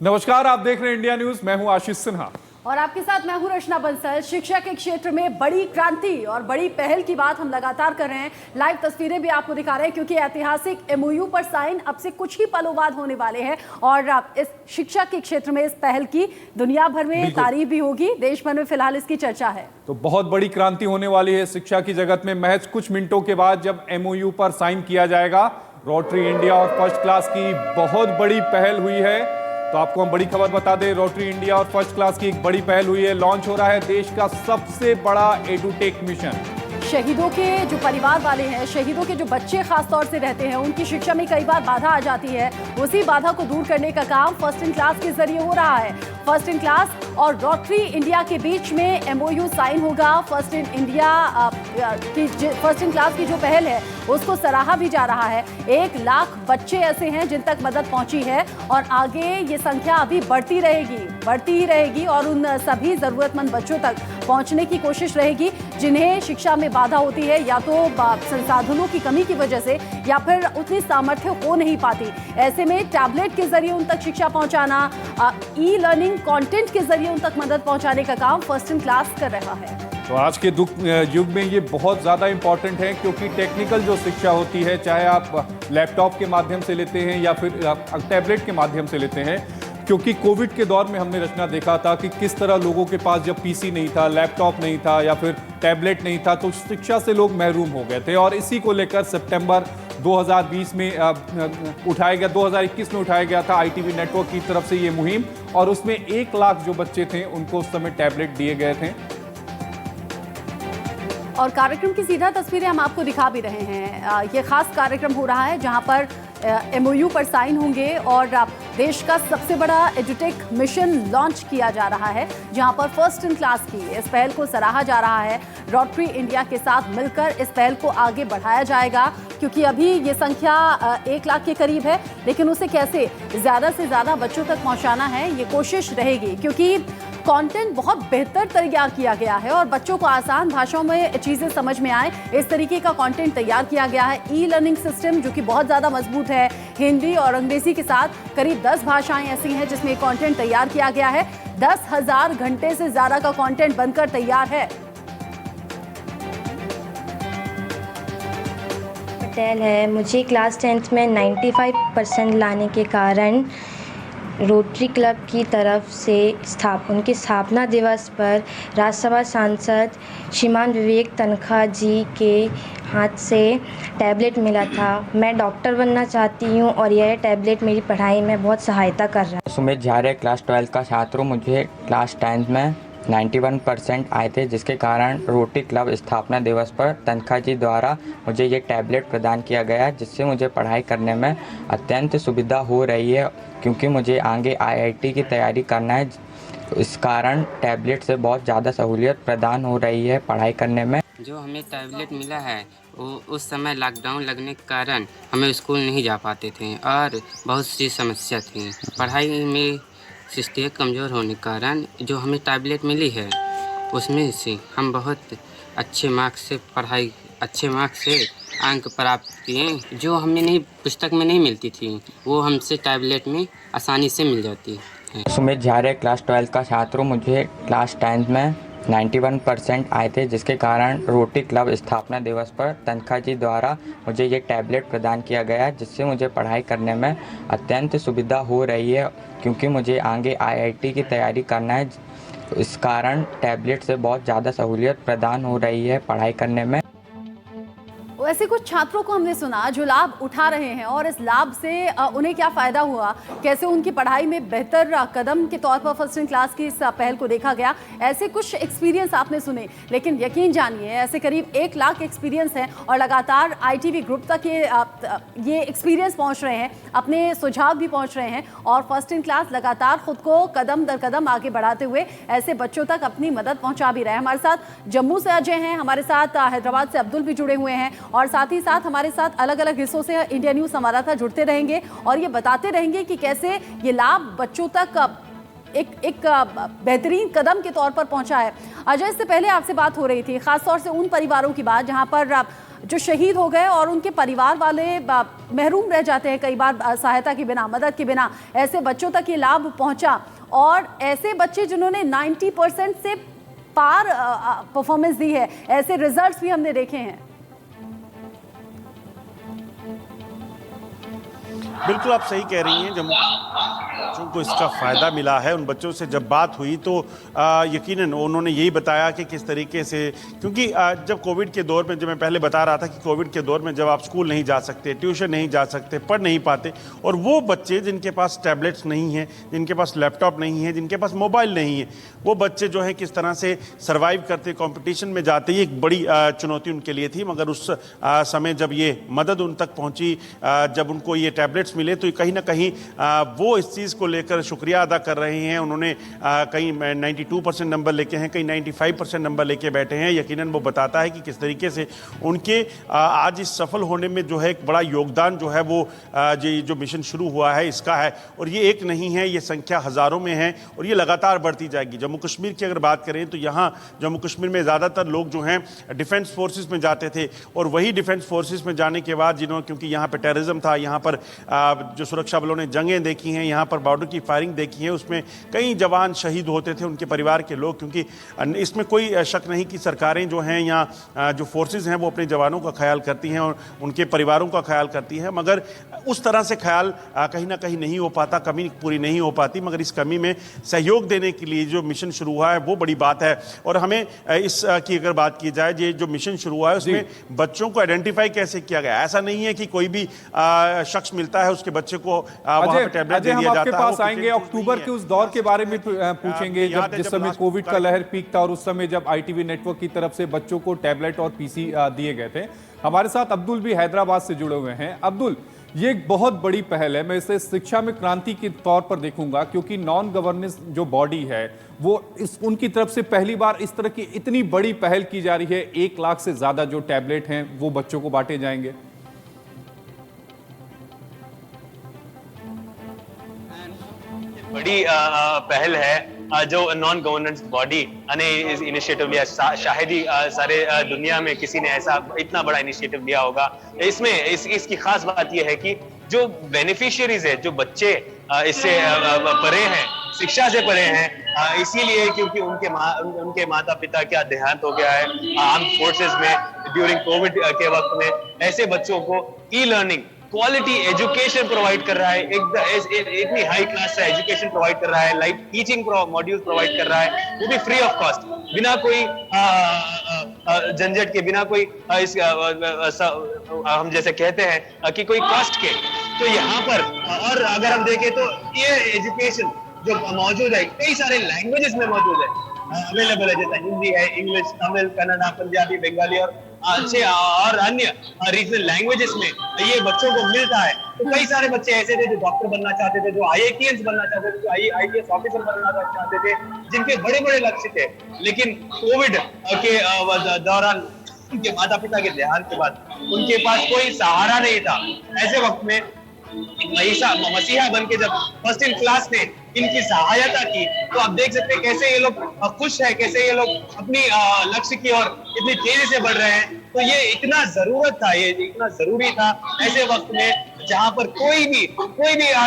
नमस्कार, आप देख रहे हैं इंडिया न्यूज। मैं हूं आशीष सिन्हा और आपके साथ मैं हूं रचना बंसल। शिक्षा के क्षेत्र में बड़ी क्रांति और बड़ी पहल की बात हम लगातार कर रहे हैं। लाइव तस्वीरें भी आपको दिखा रहे हैं क्योंकि ऐतिहासिक एमओयू पर साइन अब से कुछ ही पलों बाद होने वाले हैं और इस शिक्षा के क्षेत्र में इस पहल की दुनिया भर में तारीफ भी होगी। देश भर में फिलहाल इसकी चर्चा है। तो बहुत बड़ी क्रांति होने वाली है शिक्षा की जगत में। महज कुछ मिनटों के बाद जब एमओयू पर साइन किया जाएगा, रोटरी इंडिया और फर्स्ट क्लास की बहुत बड़ी पहल हुई है। तो आपको हम बड़ी खबर बता दें, रोटरी इंडिया और फर्स्ट क्लास की एक बड़ी पहल हुई है। लॉन्च हो रहा है देश का सबसे बड़ा एडुटेक मिशन। शहीदों के जो परिवार वाले हैं, शहीदों के जो बच्चे खास तौर से रहते हैं, उनकी शिक्षा में कई बार बाधा आ जाती है। उसी बाधा को दूर करने का काम फर्स्ट इन क्लास के जरिए हो रहा है। फर्स्ट इन क्लास और रोटरी इंडिया के बीच में एमओयू साइन होगा। फर्स्ट इन क्लास की जो पहल है उसको सराहा भी जा रहा है। 1 लाख बच्चे ऐसे हैं जिन तक मदद पहुंची है और आगे ये संख्या अभी बढ़ती ही रहेगी और उन सभी जरूरतमंद बच्चों तक पहुंचने की कोशिश रहेगी जिन्हें शिक्षा में बाधा होती है, या तो संसाधनों की कमी की वजह से या फिर उतनी सामर्थ्य हो नहीं पाती। ऐसे में टैबलेट के जरिए उन तक शिक्षा पहुंचाना, ई लर्निंग कंटेंट के जरिए उन तक मदद पहुंचाने का काम फर्स्ट इन क्लास कर रहा है। तो आज के युग में ये बहुत ज़्यादा इंपॉर्टेंट है क्योंकि टेक्निकल जो शिक्षा होती है, चाहे आप लैपटॉप के माध्यम से लेते हैं या फिर टैबलेट के माध्यम से लेते हैं, क्योंकि कोविड के दौर में हमने रचना देखा था कि किस तरह लोगों के पास जब पीसी नहीं था, लैपटॉप नहीं था या फिर टैबलेट नहीं था, तो शिक्षा से लोग महरूम हो गए थे। और इसी को लेकर सितंबर 2020 में उठाया गया, 2021 में उठाया गया था आईटीवी नेटवर्क की तरफ से ये मुहिम, और उसमें 1 लाख जो बच्चे थे उनको उस समय टैबलेट दिए गए थे। और कार्यक्रम की सीधा तस्वीरें हम आपको दिखा भी रहे हैं। ये खास कार्यक्रम हो रहा है जहां पर एमओयू पर साइन होंगे और देश का सबसे बड़ा एजुटेक मिशन लॉन्च किया जा रहा है, जहां पर फर्स्ट इन क्लास की इस पहल को सराहा जा रहा है। रोटरी इंडिया के साथ मिलकर इस पहल को आगे बढ़ाया जाएगा क्योंकि अभी ये संख्या 1 लाख के करीब है, लेकिन उसे कैसे ज़्यादा से ज़्यादा बच्चों तक पहुंचाना है ये कोशिश रहेगी क्योंकि कंटेंट बहुत बेहतर तैयार किया गया है और बच्चों को आसान भाषाओं में चीज़ें समझ में आए इस तरीके का कंटेंट तैयार किया गया है। ई लर्निंग सिस्टम जो कि बहुत ज़्यादा मजबूत है, हिंदी और अंग्रेजी के साथ करीब 10 भाषाएं ऐसी हैं जिसमें कंटेंट तैयार किया गया है। 10,000 घंटे से ज़्यादा का कंटेंट बनकर तैयार है। पटेल है। मुझे क्लास 10th में 95% लाने के कारण रोटरी क्लब की तरफ से उनके स्थापना दिवस पर राज्यसभा सांसद श्रीमान विवेक तनखा जी के हाथ से टैबलेट मिला था। मैं डॉक्टर बनना चाहती हूँ और यह टैबलेट मेरी पढ़ाई में बहुत सहायता कर रहा है। सुमित झारे क्लास 12 का छात्र हूँ। मुझे क्लास 10th में 91% आए थे, जिसके कारण रोटरी क्लब स्थापना दिवस पर तनखा जी द्वारा मुझे ये टैबलेट प्रदान किया गया, जिससे मुझे पढ़ाई करने में अत्यंत सुविधा हो रही है क्योंकि मुझे आगे आईआईटी की तैयारी करना है। इस कारण टैबलेट से बहुत ज़्यादा सहूलियत प्रदान हो रही है पढ़ाई करने में। जो हमें टैबलेट मिला है वो उस समय लॉकडाउन लगने के कारण हमें स्कूल नहीं जा पाते थे और बहुत सी समस्या थी। पढ़ाई में स्थिति कमज़ोर होने के कारण जो हमें टैबलेट मिली है उसमें से हम बहुत अच्छे मार्क्स से अंक प्राप्त किए। जो हमें नहीं पुस्तक में नहीं मिलती थी वो हमसे टैबलेट में आसानी से मिल जाती है। सुमित झारे क्लास 12 का छात्र हूँ। मुझे क्लास 10th में 91% आए थे, जिसके कारण रोटरी क्लब स्थापना दिवस पर तनखा जी द्वारा मुझे ये टैबलेट प्रदान किया गया, जिससे मुझे पढ़ाई करने में अत्यंत सुविधा हो रही है क्योंकि मुझे आगे आईआईटी की तैयारी करना है। इस कारण टैबलेट से बहुत ज़्यादा सहूलियत प्रदान हो रही है पढ़ाई करने में। वैसे कुछ छात्रों को हमने सुना जो लाभ उठा रहे हैं और इस लाभ से उन्हें क्या फ़ायदा हुआ, कैसे उनकी पढ़ाई में बेहतर कदम के तौर पर फर्स्ट इन क्लास की इस पहल को देखा गया। ऐसे कुछ एक्सपीरियंस आपने सुने, लेकिन यकीन जानिए ऐसे करीब 1 लाख एक्सपीरियंस हैं और लगातार आईटीवी ग्रुप तक ये एक्सपीरियंस पहुँच रहे हैं, अपने सुझाव भी पहुँच रहे हैं और फर्स्ट इन क्लास लगातार खुद को कदम दर कदम आगे बढ़ाते हुए ऐसे बच्चों तक अपनी मदद पहुँचा भी रहे हैं। हमारे साथ जम्मू से अजय हैं, हमारे साथ हैदराबाद से अब्दुल भी जुड़े हुए हैं और साथ ही साथ हमारे साथ अलग अलग हिस्सों से इंडिया न्यूज़ संवाददाता जुड़ते रहेंगे और ये बताते रहेंगे कि कैसे ये लाभ बच्चों तक एक बेहतरीन कदम के तौर पर पहुंचा है। अजय, इससे पहले आपसे बात हो रही थी खासतौर से उन परिवारों की बात जहां पर जो शहीद हो गए और उनके परिवार वाले महरूम रह जाते हैं कई बार सहायता के बिना, मदद के बिना, ऐसे बच्चों तक ये लाभ पहुंचा। और ऐसे बच्चे जिन्होंने 90% से पार परफॉर्मेंस दी है, ऐसे रिजल्ट्स भी हमने देखे हैं। बिल्कुल आप सही कह रही हैं। जब बच्चों को इसका फ़ायदा मिला है, उन बच्चों से जब बात हुई तो यकीनन उन्होंने यही बताया कि किस तरीके से, क्योंकि जब कोविड के दौर में, जब मैं पहले बता रहा था कि कोविड के दौर में जब आप स्कूल नहीं जा सकते, ट्यूशन नहीं जा सकते, पढ़ नहीं पाते, और वो बच्चे जिनके पास टैबलेट्स नहीं हैं, जिनके पास लैपटॉप नहीं है, जिनके पास मोबाइल नहीं है, वो बच्चे जो है किस तरह से सर्वाइव करते, कंपटीशन में जाते, ये एक बड़ी चुनौती उनके लिए थी। मगर उस समय जब ये मदद उन तक पहुँची, जब उनको ये टैबलेट्स मिले, तो कहीं ना कहीं वो इस चीज़ को लेकर शुक्रिया अदा कर रहे हैं। उन्होंने कहीं 92% नंबर लेके हैं, कहीं 95% नंबर लेके बैठे हैं। यकीनन वो बताता है कि किस तरीके से उनके आज इस सफल होने में जो है एक बड़ा योगदान जो है वो जो मिशन शुरू हुआ है इसका है। और ये एक नहीं है, ये संख्या हज़ारों में है और ये लगातार बढ़ती जाएगी। जम्मू कश्मीर की अगर बात करें तो यहाँ जम्मू कश्मीर में ज़्यादातर लोग जो हैं डिफेंस फोर्सेस में जाते थे, और वही डिफेंस फोर्सेस में जाने के बाद जिन्होंने, क्योंकि यहाँ पर टेररिज्म था, यहाँ पर जो सुरक्षा बलों ने जंगें देखी हैं, यहाँ पर बॉर्डर की फायरिंग देखी है, उसमें कई जवान शहीद होते थे, उनके परिवार के लोग। क्योंकि इसमें कोई शक नहीं कि सरकारें जो हैं यहाँ जो फोर्सेस हैं वो अपने जवानों का ख्याल करती हैं और उनके परिवारों का ख्याल करती हैं, मगर उस तरह से ख्याल कहीं ना कहीं नहीं हो पाता, कमी पूरी नहीं हो पाती। मगर इस कमी में सहयोग देने के लिए जो मिशन शुरू हुआ है वो बड़ी बात है। और हमें इसकी अगर बात की जाए, ये जो मिशन शुरू हुआ है उसमें बच्चों को आइडेंटिफाई कैसे किया गया। ऐसा नहीं है कि कोई भी शख्स मिलता है उसके बच्चे को वहां पे टैबलेट दे दिया जाता है। आपके पास आएंगे, अक्टूबर के उस दौर के बारे में पूछेंगे जब जिस समय कोविड का लहर पीक था और उस समय जब ITV नेटवर्क की तरफ से बच्चों को टैबलेट और PC दिए गए थे। हमारे साथ अब्दुल भी हैदराबाद से जुड़े हुए हैं। अब्दुल, ये एक बहुत बड़ी पहल है, मैं इसे शिक्षा में क्रांति के तौर पर देखूंगा, क्योंकि नॉन गवर्नेंस जो बॉडी है वो उनकी तरफ से पहली बार इस तरह की इतनी बड़ी पहल की जा रही है। 1 लाख से ज्यादा जो टैबलेट हैं वो बच्चों को बांटे जाएंगे। बड़ी पहल है जो नॉन गवर्नेंस बॉडी ने इस इनिशिएटिव लिया। शायद ही सारे दुनिया में किसी ने ऐसा इतना बड़ा इनिशिएटिव लिया होगा। इसमें इसकी खास बात यह है कि जो बेनिफिशियरीज है, जो बच्चे इससे परे हैं, शिक्षा से परे हैं, इसीलिए क्योंकि उनके माता पिता का देहांत हो गया है आर्म्ड फोर्सेस में ड्यूरिंग कोविड के वक्त में, ऐसे बच्चों को ई-लर्निंग, क्वालिटी एजुकेशन प्रोवाइड कर रहा है, इतनी हाई क्लास से एजुकेशन प्रोवाइड कर रहा है, लाइव टीचिंग मॉड्यूल प्रोवाइड कर रहा है, वो भी फ्री ऑफ कॉस्ट, बिना कोई झंझट के, बिना कोई हम जैसे कहते हैं कि कोई कॉस्ट के। तो यहाँ पर और अगर हम देखें तो ये एजुकेशन जो मौजूद है कई सारे लैंग्वेजेस में मौजूद है, अवेलेबल है, जैसे हिंदी है, इंग्लिश, तमिल, कन्नड़ा, पंजाबी, बंगाली और अच्छे और अन्य रीजनल लैंग्वेजेस में ये बच्चों को मिलता है। तो कई सारे बच्चे ऐसे थे जो डॉक्टर बनना चाहते थे, जो IATS बनना चाहते थे, जो IAS ऑफिसर बनना चाहते थे, जिनके बड़े बड़े लक्ष्य थे। लेकिन कोविड के दौरान उनके माता पिता के देहांत के बाद उनके पास कोई सहारा नहीं था। ऐसे वक्त में मसीहा बन के जब फर्स्ट इन क्लास ने इनकी सहायता की, तो आप देख सकते हैं कैसे ये लोग खुश है, कैसे ये लोग अपनी लक्ष्य की ओर इतनी तेजी से बढ़ रहे हैं। तो ये इतना जरूरत था, ये इतना जरूरी था ऐसे वक्त में जहां पर कोई भी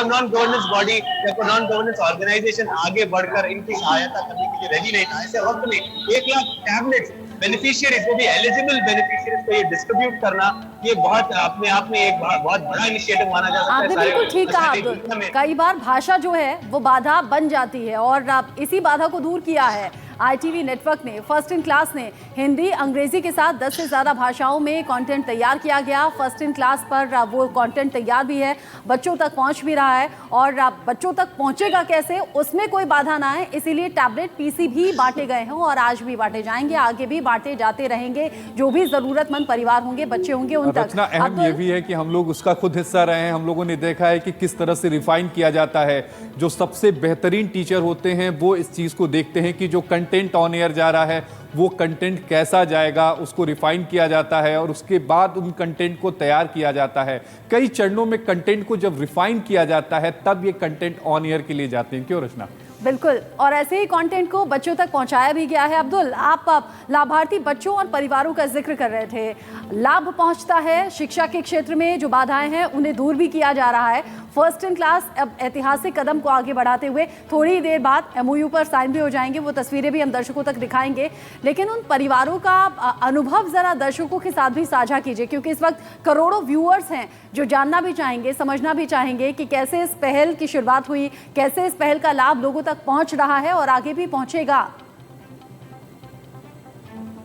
नॉन गवर्नेंस बॉडी या नॉन गवर्नेंस ऑर्गेनाइजेशन आगे बढ़कर इनकी सहायता करने के लिए रेडी नहीं था। ऐसे वक्त में 1 लाख टैबलेट्स बेनिफिशियरीज, वो भी एलिजिबल बेनिफिशियरीज को ये डिस्ट्रीब्यूट करना, ये बहुत अपने आप में एक बहुत बड़ा इनिशिएटिव माना जा सकता है। आपने बिल्कुल ठीक कहा अब्दुल। कई बार भाषा जो है वो बाधा बन जाती है और इसी बाधा को दूर किया है ITV नेटवर्क ने, फर्स्ट इन क्लास ने। हिंदी, अंग्रेजी के साथ 10 से ज़्यादा भाषाओं में कंटेंट तैयार किया गया। फर्स्ट इन क्लास पर वो कंटेंट तैयार भी है, बच्चों तक पहुंच भी रहा है, और बच्चों तक पहुंचेगा कैसे उसमें कोई बाधा ना है, इसीलिए टैबलेट PC भी बांटे गए हैं और आज भी बांटे जाएंगे, आगे भी बांटे जाते रहेंगे। जो भी ज़रूरतमंद परिवार होंगे, बच्चे होंगे, उन तक। अहम ये भी है कि हम लोग उसका खुद हिस्सा रहे हैं। हम लोगों ने देखा है कि किस तरह से रिफाइन किया जाता है। जो सबसे बेहतरीन टीचर होते हैं वो इस चीज़ को देखते हैं कि जो कंटेंट ऑन एयर जा रहा है वो कंटेंट कैसा जाएगा, उसको रिफाइन किया जाता है और उसके बाद उन कंटेंट को तैयार किया जाता है। कई चरणों में कंटेंट को जब रिफाइन किया जाता है तब ये कंटेंट ऑन एयर के लिए जाते हैं। क्यों रचना? बिल्कुल, और ऐसे ही कंटेंट को बच्चों तक पहुंचाया भी गया है। अब्दुल, आप लाभार्थी बच्चों और परिवारों का जिक्र कर रहे थे। लाभ पहुंचता है, शिक्षा के क्षेत्र में जो बाधाएं हैं उन्हें दूर भी किया जा रहा है। फर्स्ट इन क्लास अब ऐतिहासिक कदम को आगे बढ़ाते हुए थोड़ी देर बाद MOU पर साइन भी हो जाएंगे, वो तस्वीरें भी हम दर्शकों तक दिखाएंगे। लेकिन उन परिवारों का अनुभव जरा दर्शकों के साथ भी साझा कीजिए, क्योंकि इस वक्त करोड़ों व्यूअर्स हैं जो जानना भी चाहेंगे, समझना भी चाहेंगे कि कैसे इस पहल की शुरुआत हुई, कैसे इस पहल का लाभ लोगों तक पहुंच रहा है और आगे भी पहुंचेगा।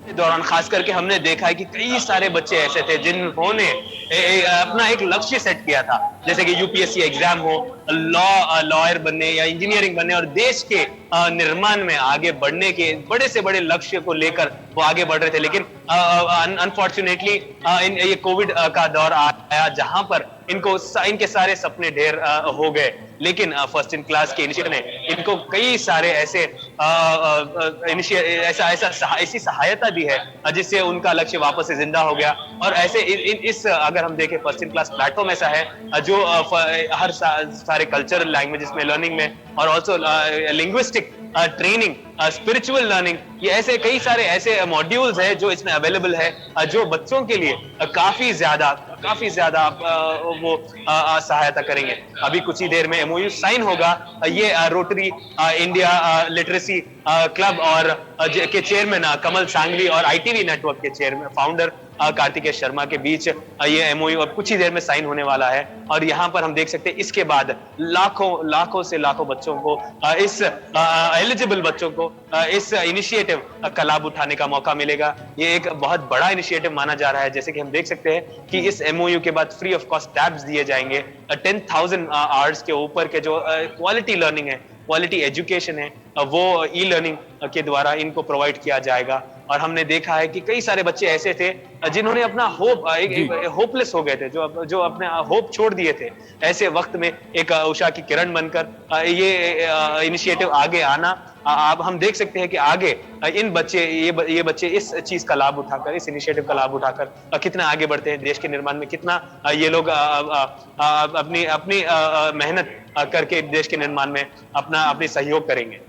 दौरान खास करके हमने देखा है कि कई सारे बच्चे ऐसे थे जिन्होंने अपना एक लक्ष्य सेट किया था, जैसे कि UPSC एग्जाम हो, लॉयर बनने या इंजीनियरिंग बनने और देश के निर्माण में आगे बढ़ने के बड़े से बड़े लक्ष्य को लेकर वो आगे बढ़ रहे थे। लेकिन अनफॉर्चुनेटली ये कोविड का दौर आया जहां पर इनके सारे सपने ढेर हो गए। लेकिन फर्स्ट इन क्लास के इनिशिएटिव ने इनको कई सारे ऐसे ऐसी सहायता दी है जिससे उनका लक्ष्य वापस से जिंदा हो गया। और ऐसे इस अगर हम देखें फर्स्ट इन क्लास प्लेटफॉर्म ऐसा है जो हर सारे कल्चरल लैंग्वेजेस में लर्निंग में और also linguistic training, spiritual learning, ये ऐसे कई सारे ऐसे मॉड्यूल्स हैं जो इसमें अवेलेबल है, जो बच्चों के लिए काफी ज्यादा वो सहायता करेंगे। अभी कुछ ही देर में MOU साइन होगा। ये रोटरी इंडिया लिटरेसी क्लब और के चेयरमैन कमल सांगवी और ITV नेटवर्क के चेयरमैन फाउंडर कार्तिकेय शर्मा के बीच ये MOU और कुछ ही देर में साइन होने वाला है। और यहाँ पर हम देख सकते हैं इसके बाद लाखों से लाखों बच्चों को, इस एलिजिबल बच्चों को इस इनिशिएटिव का लाभ उठाने का मौका मिलेगा। ये एक बहुत बड़ा इनिशिएटिव माना जा रहा है। जैसे कि हम देख सकते हैं कि इस MOU के बाद फ्री ऑफ कॉस्ट टैब्स दिए जाएंगे। 10,000 आवर्स के ऊपर के जो क्वालिटी लर्निंग है, क्वालिटी एजुकेशन है, वो ई-लर्निंग के द्वारा इनको प्रोवाइड किया जाएगा। और हमने देखा है कि कई सारे बच्चे ऐसे थे जिन्होंने अपना होपलेस हो गए थे, जो अपने होप छोड़ दिए थे। ऐसे वक्त में एक उषा की किरण बनकर ये इनिशिएटिव आगे आना, अब हम देख सकते हैं कि आगे ये बच्चे इस चीज का लाभ उठाकर, इस इनिशिएटिव का लाभ उठाकर कितना आगे बढ़ते हैं, देश के निर्माण में कितना ये लोग अपनी मेहनत करके देश के निर्माण में अपनी सहयोग करेंगे।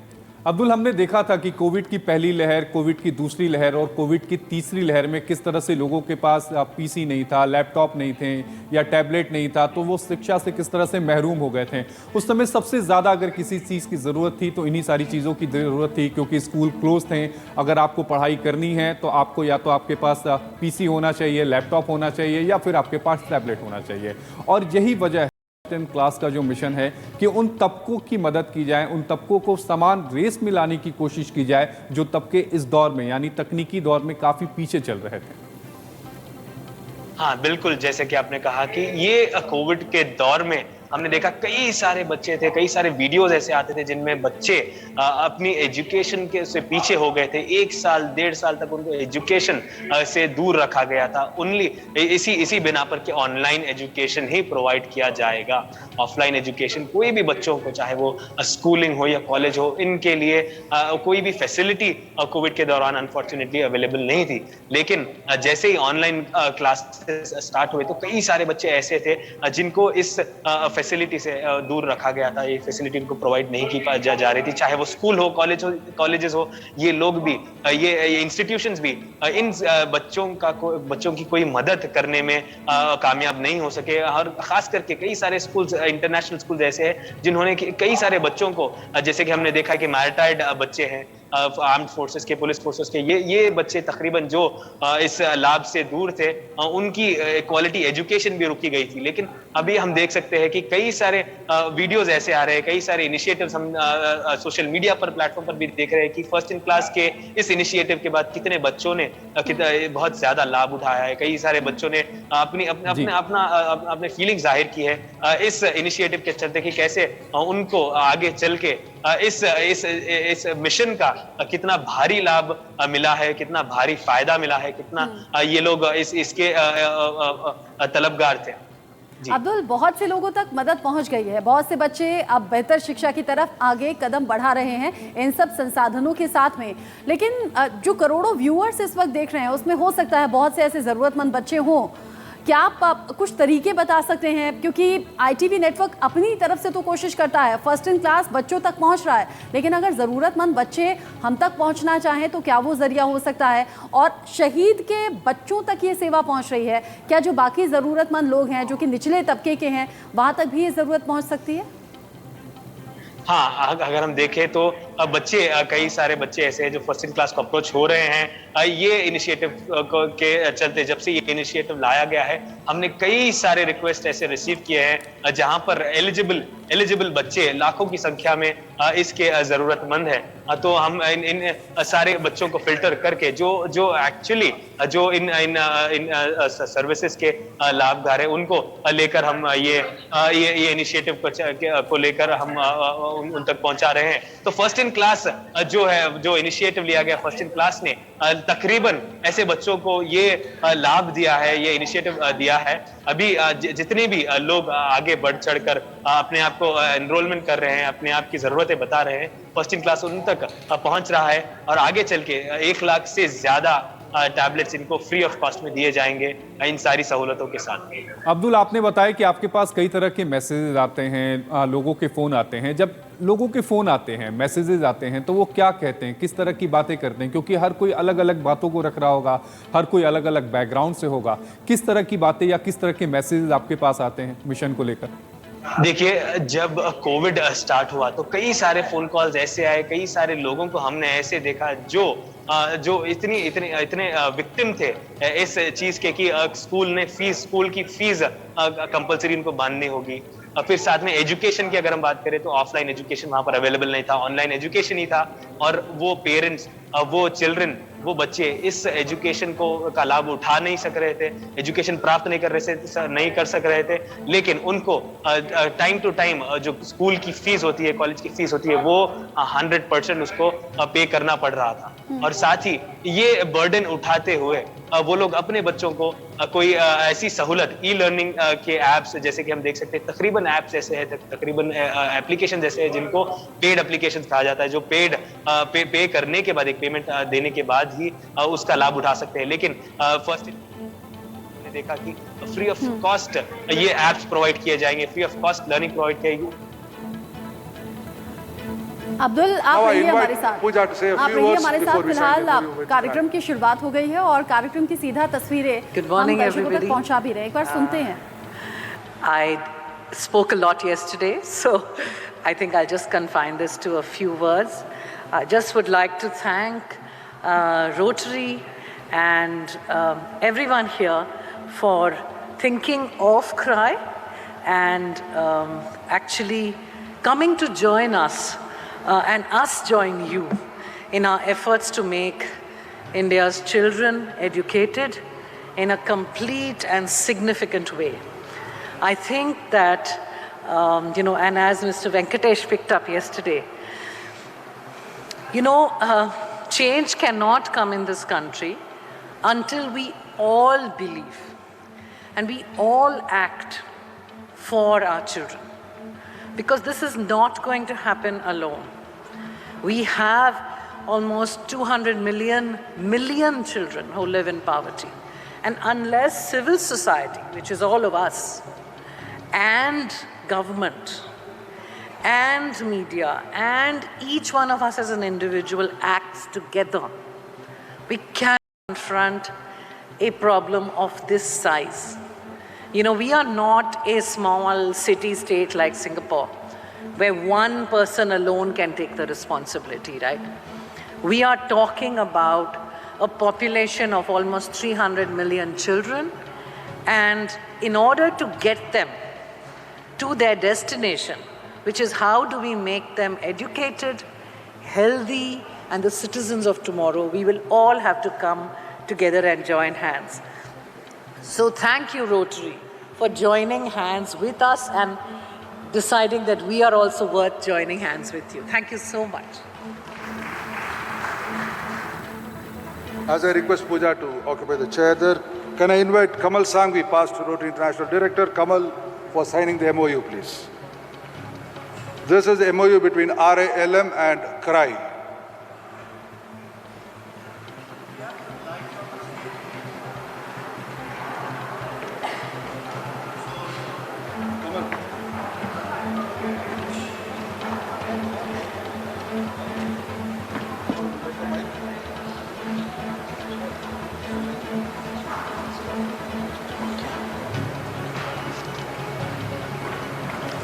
अब्दुल, हमने देखा था कि कोविड की पहली लहर, कोविड की दूसरी लहर और कोविड की तीसरी लहर में किस तरह से लोगों के पास PC नहीं था, लैपटॉप नहीं थे या टैबलेट नहीं था, तो वो शिक्षा से किस तरह से महरूम हो गए थे। उस समय सबसे ज़्यादा अगर किसी चीज़ की ज़रूरत थी तो इन्हीं सारी चीज़ों की ज़रूरत थी, क्योंकि स्कूल क्लोज थे। अगर आपको पढ़ाई करनी है तो आपको या तो आपके पास PC होना चाहिए, लैपटॉप होना चाहिए या फिर आपके पास टैबलेट होना चाहिए। और यही वजह क्लास का जो मिशन है कि उन तबकों की मदद की जाए, उन तबकों को समान रेस में लाने की कोशिश की जाए जो तबके इस दौर में यानी तकनीकी दौर में काफी पीछे चल रहे थे। हाँ बिल्कुल, जैसे कि आपने कहा कि ये कोविड के दौर में हमने देखा कई सारे बच्चे थे, कई सारे वीडियोस ऐसे आते थे जिनमें बच्चे अपनी एजुकेशन के से पीछे हो गए थे। 1 साल 1.5 साल तक उनको एजुकेशन से दूर रखा गया था। ओनली इसी बिना पर कि ऑनलाइन एजुकेशन ही प्रोवाइड किया जाएगा। ऑफलाइन एजुकेशन कोई भी बच्चों को, चाहे वो स्कूलिंग हो या कॉलेज हो, इनके लिए कोई भी फैसिलिटी कोविड के दौरान अनफॉर्चुनेटली अवेलेबल नहीं थी। लेकिन जैसे ही ऑनलाइन क्लासेस स्टार्ट हुए तो कई सारे बच्चे ऐसे थे जिनको इस फैसिलिटी से दूर रखा गया था। ये फैसिलिटी इनको प्रोवाइड नहीं की जा रही थी, चाहे वो स्कूल हो, कॉलेजेस हो। ये लोग भी, ये इंस्टीट्यूशंस भी इन बच्चों की कोई मदद करने में कामयाब नहीं हो सके। और खास करके कई सारे स्कूल्स, इंटरनेशनल स्कूल ऐसे हैं जिन्होंने कई सारे बच्चों को, जैसे कि हमने देखा कि मैरिटाइड बच्चे हैं, आर्म्ड फोर्सेस के, पुलिस फोर्सेस के, ये बच्चे तकरीबन जो इस लाभ से दूर थे, उनकी क्वालिटी एजुकेशन भी रुकी गई थी। लेकिन अभी हम देख सकते हैं कि कई सारे वीडियोस ऐसे आ रहे हैं, कई सारे इनिशिएटिव्स हम सोशल मीडिया पर, प्लेटफॉर्म पर भी देख रहे हैं कि फर्स्ट इन क्लास के इस इनिशिएटिव के बाद कितने बच्चों ने बहुत ज्यादा लाभ उठाया है। कई सारे बच्चों ने अपने फीलिंग जाहिर की है इस इनिशिएटिव के चलते कि कैसे उनको आगे चल के इस मिशन का कितना भारी लाभ मिला है, कितना भारी फायदा मिला है, कितना ये लोग इसके तलबगार थे। अब्दुल, बहुत से लोगों तक मदद पहुंच गई है, बहुत से बच्चे अब बेहतर शिक्षा की तरफ आगे कदम बढ़ा रहे हैं इन सब संसाधनों के साथ में। लेकिन जो करोड़ों व्यूअर्स इस वक्त देख रहे हैं उसमें हो सकता है बहुत से ऐसे जरूरतमंद बच्चे हों क्या आप कुछ तरीके बता सकते हैं, क्योंकि ITV नेटवर्क अपनी तरफ से तो कोशिश करता है, फर्स्ट इन क्लास बच्चों तक पहुंच रहा है, लेकिन अगर ज़रूरतमंद बच्चे हम तक पहुंचना चाहें तो क्या वो ज़रिया हो सकता है? और शहीद के बच्चों तक ये सेवा पहुंच रही है, क्या जो बाकी ज़रूरतमंद लोग हैं जो कि निचले तबके के हैं वहाँ तक भी ये ज़रूरत पहुँच सकती है? हाँ, अगर हम देखें तो बच्चे, कई सारे बच्चे ऐसे हैं जो फर्स्ट इन क्लास को अप्रोच हो रहे हैं। ये इनिशिएटिव के चलते, जब से ये इनिशिएटिव लाया गया है, हमने कई सारे रिक्वेस्ट ऐसे रिसीव किए हैं जहां पर एलिजिबल बच्चे लाखों की संख्या में इसके जरूरतमंद है। तो हम इन सारे बच्चों को फिल्टर करके जो एक्चुअली जो इन सर्विसेज के लाभदार है उनको लेकर हम ये इनिशिएटिव को लेकर हम उन तक पहुंचा रहे हैं। तो फर्स्ट इन क्लास जो इनिशिएटिव लिया गया फर्स्ट इन क्लास ने तकरीबन ऐसे बच्चों को ये लाभ दिया है, ये इनिशिएटिव दिया है। अभी जितने भी लोग आगे बढ़ चढ़कर अपने आप को एनरोलमेंट कर रहे हैं, अपने आप की जरूरतें बता रहे हैं, फर्स्ट इन क्लास उन तक पहुंच रहा है और आगे चल के 1 लाख से ज्यादा टैबलेट्स इनको फ्री ऑफ कॉस्ट में दिए जाएंगे इन सारी सहूलतों के साथ। अब्दुल, आपने बताया कि आपके पास कई तरह के मैसेजेस आते हैं, लोगों के फ़ोन आते हैं। जब लोगों के फ़ोन आते हैं, मैसेजेस आते हैं, तो वो क्या कहते हैं, किस तरह की बातें करते हैं? क्योंकि हर कोई अलग अलग बातों को रख रहा होगा, हर कोई अलग अलग बैकग्राउंड से होगा। किस तरह की बातें या किस तरह के मैसेजेस आपके पास आते हैं मिशन को लेकर? देखिए, जब कोविड स्टार्ट हुआ तो कई सारे फोन कॉल्स ऐसे आए, कई सारे लोगों को हमने ऐसे देखा जो इतने विक्टिम थे इस चीज के कि स्कूल की फीस कंपलसरी उनको बांधनी होगी। फिर साथ में एजुकेशन की अगर हम बात करें तो ऑफलाइन एजुकेशन वहां पर अवेलेबल नहीं था, ऑनलाइन एजुकेशन ही था और वो पेरेंट्स, वो चिल्ड्रन, वो बच्चे इस एजुकेशन का लाभ उठा नहीं सक रहे थे, एजुकेशन प्राप्त नहीं कर सक रहे थे। लेकिन उनको टाइम टू टाइम जो स्कूल की फीस होती है, कॉलेज की फीस होती है, वो 100% उसको पे करना पड़ रहा था। और साथ ही ये बर्डन उठाते हुए वो लोग अपने बच्चों को कोई ऐसी सहूलत, ई लर्निंग के ऐप्स, जैसे कि हम देख सकते हैं तकरीबन ऐप्स ऐसे हैं, तकरीबन एप्लीकेशन जैसे हैं जिनको पेड एप्लीकेशन कहा जाता है, जो पे करने के बाद, एक पेमेंट देने के बाद ही उसका लाभ उठा सकते हैं। लेकिन फर्स्ट हमने देखा कि फ्री ऑफ कॉस्ट ये ऐप्स प्रोवाइड किए जाएंगे, free of cost learning provide किएगी। अब्दुल, आप रहिए हमारे साथ, फिलहाल कार्यक्रम की शुरुआत हो गई है और कार्यक्रम की सीधा तस्वीरें हम दर्शकों तक पहुंचा भी रहे हैं। एक बार सुनते हैं। I spoke a lot yesterday, so I think I'll just confine this to a few words. I just would like to thank Rotary and everyone here for thinking of CRY and actually coming to join us and us join you in our efforts to make India's children educated in a complete and significant way. I think that, and as Mr. Venkatesh picked up yesterday, change cannot come in this country until we all believe and we all act for our children. Because this is not going to happen alone. We have almost 200 million children who live in poverty. And unless civil society, which is all of us, and government, and media, and each one of us as an individual acts together, we can confront a problem of this size. We are not a small city-state like Singapore, where one person alone can take the responsibility, right? We are talking about a population of almost 300 million children, and in order to get them to their destination, which is how do we make them educated, healthy, and the citizens of tomorrow, we will all have to come together and join hands. So thank you, Rotary, for joining hands with us and deciding that we are also worth joining hands with you. Thank you so much. As I request Pooja to occupy the chair there, can I invite Kamal Sangvi, past Rotary International Director, Kamal, for signing the MOU, please. This is the MOU between RALM and CRY.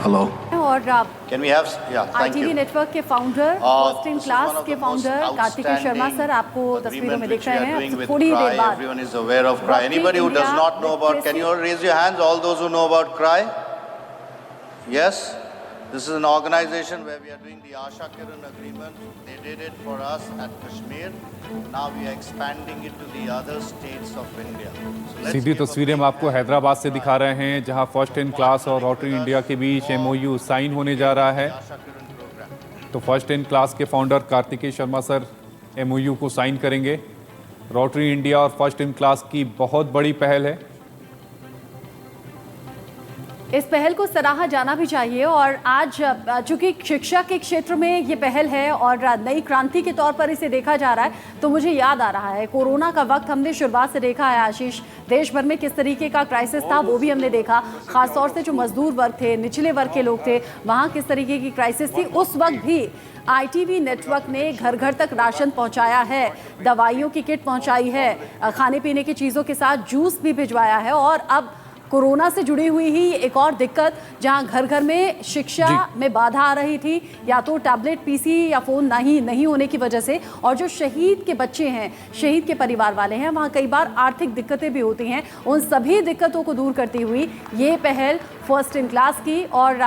Hello. और Can we have? Yeah, thank ITV you. Network के founder, first in This is class one of के the founder most Kartikeya Sharma sir आपको outstanding तस्वीरों में agreement दिख which we रहे are हैं। doing with थोड़ी देर CRY. बाद Everyone is aware of CRY. Rotary Anybody who does India not know about, can you all raise your hands? All those who know about CRY? Yes. This is an organization where we are doing the Asha Kiran agreement. They did it for us at Kashmir. Now we are expanding it to the other states of India. So let's Sidhi give a तस्वीरें हम big आपको hand Hyderabad से to दिखा रहे हैं, जहां first in class और rotary India के बीच MOU साइन होने जा रहा है। Asha Kiran program. तो फर्स्ट इन क्लास के founder Kartikeya Sharma sir MOU को साइन करेंगे। रोटरी इंडिया और फर्स्ट इन क्लास की बहुत बड़ी पहल है। इस पहल को सराहा जाना भी चाहिए और आज चूंकि शिक्षा के क्षेत्र में ये पहल है और नई क्रांति के तौर पर इसे देखा जा रहा है, तो मुझे याद आ रहा है कोरोना का वक्त हमने शुरुआत से देखा है आशीष, देश भर में किस तरीके का क्राइसिस था वो भी हमने देखा। खासतौर से जो मजदूर वर्ग थे, निचले वर्ग के लोग थे, वहाँ किस तरीके की क्राइसिस थी। उस वक्त भी ITV नेटवर्क ने घर घर तक राशन पहुंचाया है, दवाइयों की किट पहुंचाई है, खाने पीने की चीज़ों के साथ जूस भी भिजवाया है। और अब कोरोना से जुड़ी हुई ही एक और दिक्कत, जहां घर घर में शिक्षा में बाधा आ रही थी, या तो टैबलेट, PC या फ़ोन नहीं होने की वजह से, और जो शहीद के बच्चे हैं, शहीद के परिवार वाले हैं, वहां कई बार आर्थिक दिक्कतें भी होती हैं। उन सभी दिक्कतों को दूर करती हुई ये पहल फर्स्ट इन क्लास की, और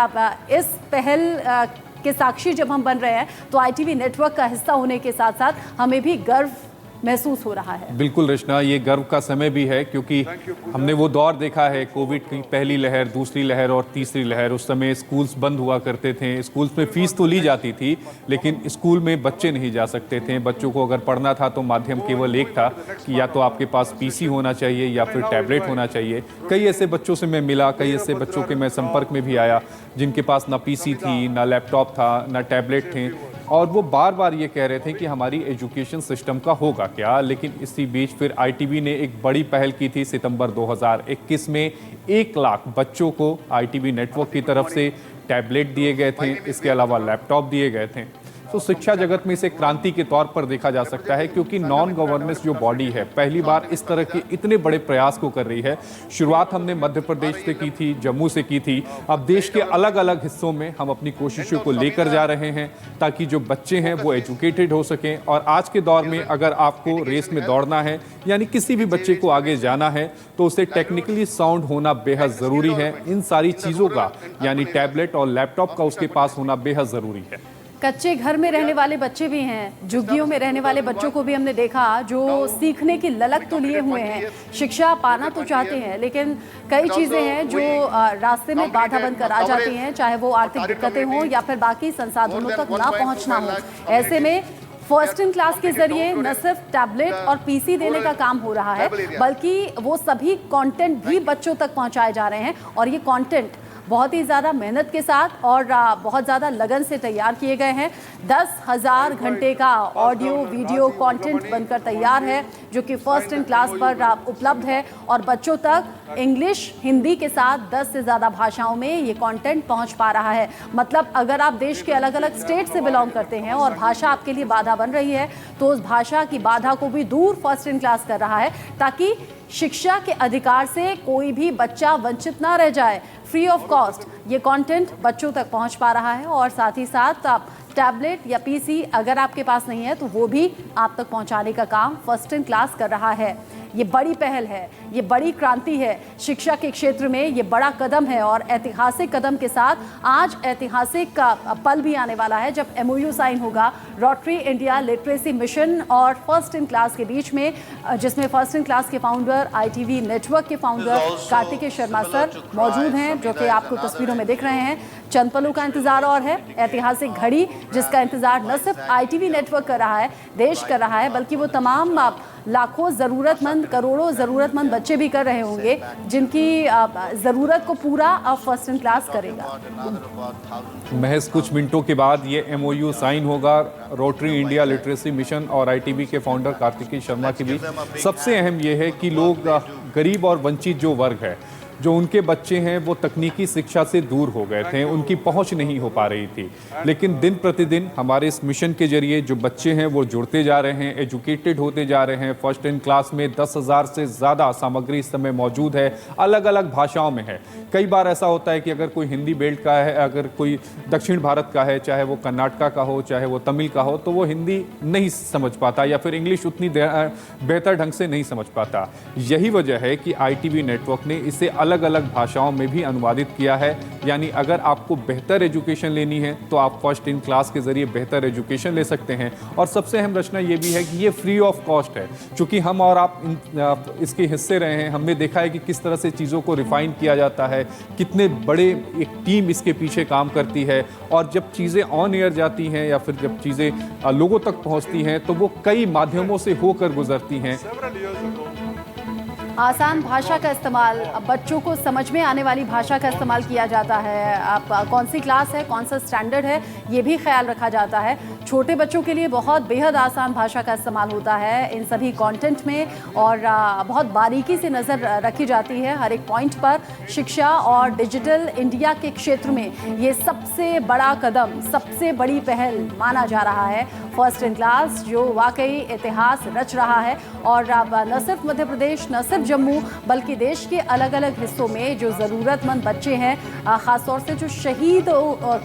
इस पहल के साक्षी जब हम बन रहे हैं तो ITV नेटवर्क का हिस्सा होने के साथ साथ हमें भी गर्व महसूस हो रहा है। बिल्कुल रचना, ये गर्व का समय भी है क्योंकि हमने वो दौर देखा है, कोविड की पहली लहर, दूसरी लहर और तीसरी लहर। उस समय स्कूल्स बंद हुआ करते थे, स्कूल्स में फीस तो ली जाती थी लेकिन स्कूल में बच्चे नहीं जा सकते थे। बच्चों को अगर पढ़ना था तो माध्यम केवल एक था कि या तो आपके पास PC होना चाहिए या फिर टैबलेट होना चाहिए। कई ऐसे बच्चों से मैं मिला, कई ऐसे बच्चों के मैं संपर्क में भी आया जिनके पास ना PC थी, ना लैपटॉप था, ना टैबलेट थे, और वो बार बार ये कह रहे थे कि हमारी एजुकेशन सिस्टम का होगा क्या। लेकिन इसी बीच फिर ITV ने एक बड़ी पहल की थी। सितंबर 2021 में 1 लाख बच्चों को ITV नेटवर्क की तरफ से टैबलेट दिए गए थे, इसके अलावा लैपटॉप दिए गए थे। तो शिक्षा जगत में इसे क्रांति के तौर पर देखा जा सकता है क्योंकि नॉन गवर्नेंस जो बॉडी है पहली बार इस तरह के इतने बड़े प्रयास को कर रही है। शुरुआत हमने मध्य प्रदेश से की थी, जम्मू से की थी, अब देश के अलग अलग हिस्सों में हम अपनी कोशिशों को लेकर जा रहे हैं ताकि जो बच्चे हैं वो एजुकेटेड हो सकें। और आज के दौर में अगर आपको रेस में दौड़ना है, यानी किसी भी बच्चे को आगे जाना है, तो उसे टेक्निकली साउंड होना बेहद ज़रूरी है। इन सारी चीज़ों का यानी टैबलेट और लैपटॉप का उसके पास होना बेहद ज़रूरी है। कच्चे घर में रहने वाले बच्चे भी हैं, झुग्गियों में रहने वाले बच्चों को भी हमने देखा जो सीखने की ललक तो लिए हुए हैं, शिक्षा पाना तो चाहते हैं, लेकिन कई चीज़ें हैं जो रास्ते में बाधा बनकर आ जाती हैं, चाहे वो आर्थिक दिक्कतें हों या फिर बाकी संसाधनों तक ना पहुंचना हो। ऐसे में फर्स्ट इन क्लास के जरिए न सिर्फ टैबलेट और PC देने का काम हो रहा है, बल्कि वो सभी कंटेंट भी बच्चों तक पहुंचाए जा रहे हैं। और ये कंटेंट बहुत ही ज़्यादा मेहनत के साथ और बहुत ज़्यादा लगन से तैयार किए गए हैं। 10,000 घंटे का ऑडियो वीडियो कंटेंट बनकर तैयार है जो कि फर्स्ट इन क्लास पर उपलब्ध है, और बच्चों तक इंग्लिश, हिंदी के साथ 10 से ज़्यादा भाषाओं में ये कंटेंट पहुंच पा रहा है। मतलब अगर आप देश के अलग अलग स्टेट से बिलोंग करते हैं और भाषा आपके लिए बाधा बन रही है, तो उस भाषा की बाधा को भी दूर फर्स्ट इन क्लास कर रहा है ताकि शिक्षा के अधिकार से कोई भी बच्चा वंचित ना रह जाए। फ्री ऑफ कॉस्ट ये कंटेंट बच्चों तक पहुंच पा रहा है, और साथ ही साथ आप टैबलेट या PC अगर आपके पास नहीं है तो वो भी आप तक पहुंचाने का काम फर्स्ट इन क्लास कर रहा है। ये बड़ी पहल है, ये बड़ी क्रांति है शिक्षा के क्षेत्र में, ये बड़ा कदम है। और ऐतिहासिक कदम के साथ आज ऐतिहासिक का पल भी आने वाला है जब MOU साइन होगा रोटरी इंडिया लिटरेसी मिशन और फर्स्ट इन क्लास के बीच में, जिसमें फर्स्ट इन क्लास के फाउंडर, ITV नेटवर्क के फाउंडर कार्तिकेय शर्मा सर मौजूद हैं, जो कि आपको तस्वीरों में दिख रहे हैं। चंद पलों का इंतजार और है, ऐतिहासिक घड़ी जिसका इंतजार न सिर्फ ITV नेटवर्क कर रहा है, देश कर रहा है, बल्कि वो तमाम लाखों ज़रूरतमंद, करोड़ों ज़रूरतमंद बच्चे भी कर रहे होंगे जिनकी ज़रूरत को पूरा अब फर्स्ट इन क्लास करेगा। महज कुछ मिनटों के बाद ये MOU साइन होगा रोटरी इंडिया लिटरेसी मिशन और ITV के फाउंडर कार्तिकेय शर्मा के बीच। सबसे अहम ये है कि लोग, गरीब और वंचित जो वर्ग है, जो उनके बच्चे हैं वो तकनीकी शिक्षा से दूर हो गए थे, उनकी पहुंच नहीं हो पा रही थी। लेकिन दिन प्रतिदिन हमारे इस मिशन के जरिए जो बच्चे हैं वो जुड़ते जा रहे हैं, एजुकेटेड होते जा रहे हैं। फर्स्ट इन क्लास में 10,000 से ज़्यादा सामग्री इस समय मौजूद है, अलग अलग भाषाओं में है। कई बार ऐसा होता है कि अगर कोई हिंदी बेल्ट का है, अगर कोई दक्षिण भारत का है, चाहे वो कर्नाटका का हो, चाहे वो तमिल का हो, तो वो हिंदी नहीं समझ पाता या फिर इंग्लिश उतनी बेहतर ढंग से नहीं समझ पाता। यही वजह है कि ITV नेटवर्क ने इसे अलग अलग भाषाओं में भी अनुवादित किया है। यानी अगर आपको बेहतर एजुकेशन लेनी है तो आप फर्स्ट इन क्लास के जरिए बेहतर एजुकेशन ले सकते हैं। और सबसे अहम रचना ये भी है कि ये फ्री ऑफ कॉस्ट है। चूँकि हम और आप इसके हिस्से रहे हैं, हमने देखा है कि किस तरह से चीज़ों को रिफाइन किया जाता है, कितने बड़े एक टीम इसके पीछे काम करती है। और जब चीज़ें ऑन एयर जाती हैं या फिर जब चीज़ें लोगों तक पहुंचती हैं तो वो कई माध्यमों से होकर गुजरती हैं। आसान भाषा का इस्तेमाल, बच्चों को समझ में आने वाली भाषा का इस्तेमाल किया जाता है। आप कौन सी क्लास है, कौन सा स्टैंडर्ड है, ये भी ख्याल रखा जाता है। छोटे बच्चों के लिए बहुत बेहद आसान भाषा का इस्तेमाल होता है इन सभी कंटेंट में, और बहुत बारीकी से नज़र रखी जाती है हर एक पॉइंट पर। शिक्षा और डिजिटल इंडिया के क्षेत्र में ये सबसे बड़ा कदम, सबसे बड़ी पहल माना जा रहा है फर्स्ट इन क्लास, जो वाकई इतिहास रच रहा है। और अब न सिर्फ मध्य प्रदेश, न सिर्फ जम्मू, बल्कि देश के अलग अलग हिस्सों में जो ज़रूरतमंद बच्चे हैं, ख़ासतौर से जो शहीद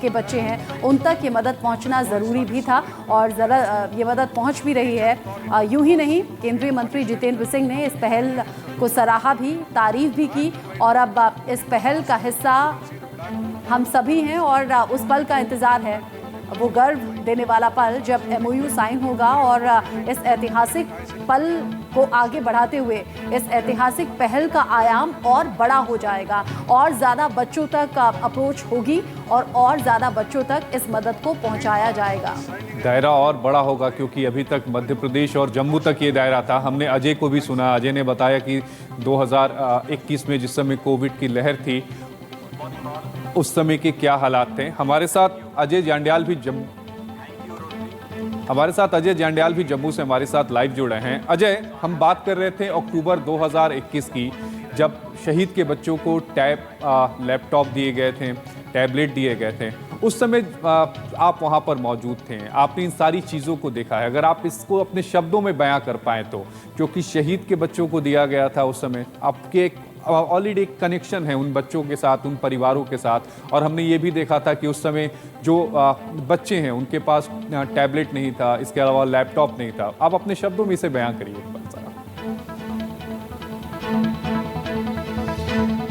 के बच्चे हैं, उन तक ये मदद पहुंचना ज़रूरी भी था और ज़रा ये मदद पहुंच भी रही है। यूं ही नहीं, केंद्रीय मंत्री जितेंद्र सिंह ने इस पहल को सराहा भी, तारीफ भी की। और अब इस पहल का हिस्सा हम सभी हैं और उस पल का इंतज़ार है, वो गर्व देने वाला पल जब MOU साइन होगा और इस ऐतिहासिक पल को आगे बढ़ाते हुए इस ऐतिहासिक पहल का आयाम और बड़ा हो जाएगा, और ज़्यादा बच्चों तक अप्रोच होगी और ज़्यादा बच्चों तक इस मदद को पहुंचाया जाएगा। दायरा और बड़ा होगा, क्योंकि अभी तक मध्य प्रदेश और जम्मू तक ये दायरा था। हमने अजय को भी सुना, अजय ने बताया कि 2021 में जिस समय कोविड की लहर थी उस समय के क्या हालात थे। हमारे साथ अजय जांड्याल भी जम्मू से हमारे साथ लाइव जुड़े हैं। अजय, हम बात कर रहे थे अक्टूबर 2021 की, जब शहीद के बच्चों को लैपटॉप दिए गए थे, टैबलेट दिए गए थे। उस समय आप वहाँ पर मौजूद थे, आपने इन सारी चीज़ों को देखा है। अगर आप इसको अपने शब्दों में बयां कर पाएँ तो, क्योंकि शहीद के बच्चों को दिया गया था उस समय, आपके ऑलरेडी एक कनेक्शन है उन बच्चों के साथ, उन परिवारों के साथ। और हमने ये भी देखा था कि उस समय जो बच्चे हैं उनके पास टैबलेट नहीं था, इसके अलावा लैपटॉप नहीं था। आप अपने शब्दों में इसे बयां करिए एक बार।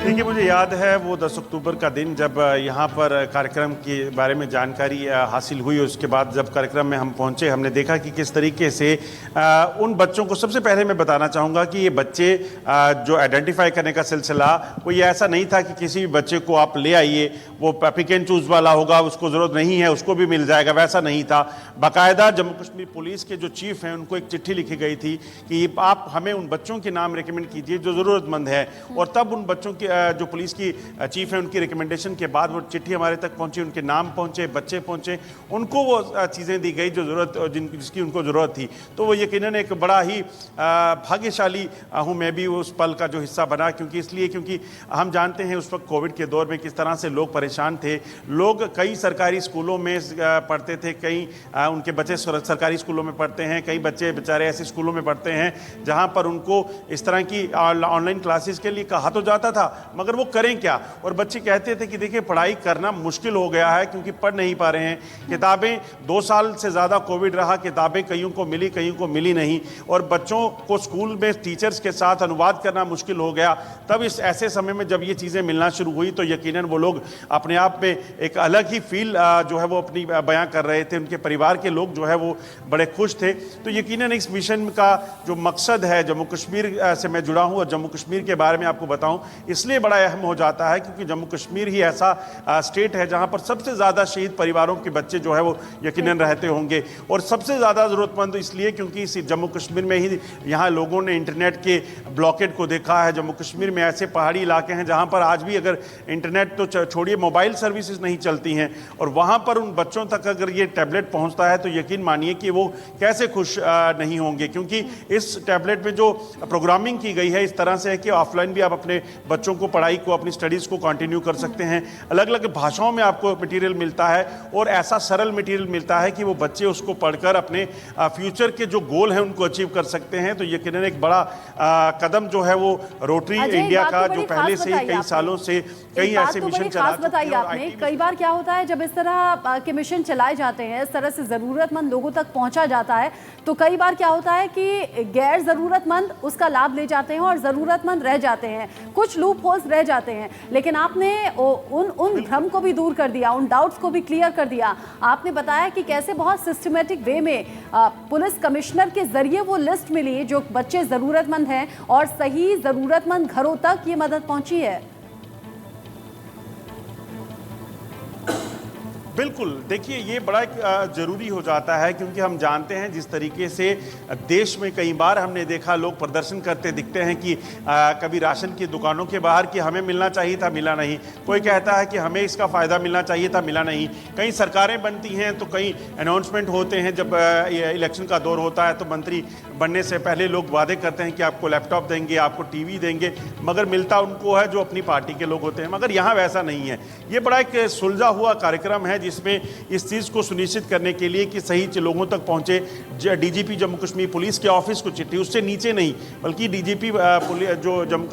देखिए, मुझे याद है वो 10 अक्टूबर का दिन जब यहाँ पर कार्यक्रम के बारे में जानकारी हासिल हुई। उसके बाद जब कार्यक्रम में हम पहुँचे, हमने देखा कि किस तरीके से उन बच्चों को, सबसे पहले मैं बताना चाहूँगा कि ये बच्चे जो आइडेंटिफाई करने का सिलसिला, वो ये ऐसा नहीं था कि किसी भी बच्चे को आप ले आइए, वो पिक एंड चूज़ वाला होगा, उसको ज़रूरत नहीं है उसको भी मिल जाएगा, वैसा नहीं था। बाकायदा जम्मू कश्मीर पुलिस के जो चीफ हैं उनको एक चिट्ठी लिखी गई थी कि आप हमें उन बच्चों के नाम रिकमेंड कीजिए जो ज़रूरतमंद है। और तब उन बच्चों के जो पुलिस की चीफ है उनकी रिकमेंडेशन के बाद वो चिट्ठी हमारे तक पहुंची, उनके नाम पहुंचे, बच्चे पहुंचे, उनको वो चीज़ें दी गई जो जिसकी उनको ज़रूरत थी। तो वो यकीनन एक बड़ा ही भाग्यशाली हूँ मैं भी उस पल का जो हिस्सा बना, क्योंकि हम जानते हैं उस वक्त कोविड के दौर में किस तरह से लोग परेशान थे। लोग कई सरकारी स्कूलों में पढ़ते थे, कई उनके बच्चे सरकारी स्कूलों में पढ़ते हैं, कई बच्चे बेचारे ऐसे स्कूलों में पढ़ते हैं जहाँ पर उनको इस तरह की ऑनलाइन क्लासेस के लिए कहा तो जाता था, मगर वो करें क्या। और बच्चे कहते थे कि देखिए पढ़ाई करना मुश्किल हो गया है क्योंकि पढ़ नहीं पा रहे हैं। किताबें 2 साल से ज़्यादा कोविड रहा, किताबें कईयों को मिली, कईयों को मिली नहीं, और बच्चों को स्कूल में टीचर्स के साथ अनुवाद करना मुश्किल हो गया। तब इस ऐसे समय में जब ये चीज़ें मिलना शुरू हुई तो यकीनन वो लोग अपने आप में एक अलग ही फील जो है वो अपनी बयां कर रहे थे। उनके परिवार के लोग जो है वो बड़े खुश थे। तो यकीनन इस मिशन का जो मकसद है, जम्मू कश्मीर से मैं जुड़ा हूँ और जम्मू कश्मीर के बारे में आपको बताऊँ इसलिए बड़ा अहम हो जाता है क्योंकि जम्मू कश्मीर ही ऐसा स्टेट है जहाँ पर सबसे ज़्यादा शहीद परिवारों के बच्चे जो है वो यकीनन रहते होंगे, और सबसे ज़्यादा ज़रूरतमंद इसलिए क्योंकि इस जम्मू कश्मीर में ही यहाँ लोगों ने इंटरनेट के ब्लॉकेट को देखा है। जम्मू कश्मीर में ऐसे पहाड़ी इलाके हैं जहाँ पर आज भी अगर इंटरनेट तो छोड़िए, मोबाइल सर्विसेज नहीं चलती हैं, और वहाँ पर उन बच्चों तक अगर ये टैबलेट पहुँचता है तो यकीन मानिए कि वो कैसे खुश नहीं होंगे। क्योंकि इस टैबलेट में जो प्रोग्रामिंग की गई है इस तरह से है कि ऑफलाइन भी आप अपने बच्चों को पढ़ाई को, अपनी स्टडीज़ को कंटिन्यू कर सकते हैं। अलग अलग भाषाओं में आपको मटेरियल मिलता है और ऐसा सरल मटेरियल मिलता है कि वो बच्चे उसको पढ़कर अपने फ्यूचर के जो गोल हैं उनको अचीव कर सकते हैं। तो यकीनन एक बड़ा कदम जो है वो रोटरी इंडिया का, जो पहले से ही कई सालों से कई ऐसे मिशन चला बताइए आपने। कई बार क्या होता है, जब इस तरह के मिशन चलाए जाते हैं, इस तरह से ज़रूरतमंद लोगों तक पहुंचा जाता है, तो कई बार क्या होता है कि गैर ज़रूरतमंद उसका लाभ ले जाते हैं और ज़रूरतमंद रह जाते हैं, कुछ लूप होल्स रह जाते हैं। लेकिन आपने उन भ्रम को भी दूर कर दिया, उन डाउट्स को भी क्लियर कर दिया। आपने बताया कि कैसे बहुत सिस्टमेटिक वे में पुलिस कमिश्नर के जरिए वो लिस्ट मिली जो बच्चे ज़रूरतमंद हैं और सही ज़रूरतमंद घरों तक ये मदद पहुंची है। बिल्कुल, देखिए ये बड़ा ज़रूरी हो जाता है, क्योंकि हम जानते हैं जिस तरीके से देश में कई बार हमने देखा लोग प्रदर्शन करते दिखते हैं कि कभी राशन की दुकानों के बाहर कि हमें मिलना चाहिए था, मिला नहीं। कोई कहता है कि हमें इसका फ़ायदा मिलना चाहिए था, मिला नहीं। कई सरकारें बनती हैं तो कई अनाउंसमेंट होते हैं, जब इलेक्शन का दौर होता है तो मंत्री बनने से पहले लोग वादे करते हैं कि आपको लैपटॉप देंगे, आपको टीवी देंगे, मगर मिलता उनको है जो अपनी पार्टी के लोग होते हैं। मगर यहाँ वैसा नहीं है। ये बड़ा एक सुलझा हुआ कार्यक्रम है जिसमें इस चीज़ को सुनिश्चित करने के लिए कि सही लोगों तक पहुंचे। डीजीपी जम्मू कश्मीर पुलिस के ऑफिस को चिट्ठी, उससे नीचे नहीं बल्कि डीजीपी जो जम्मू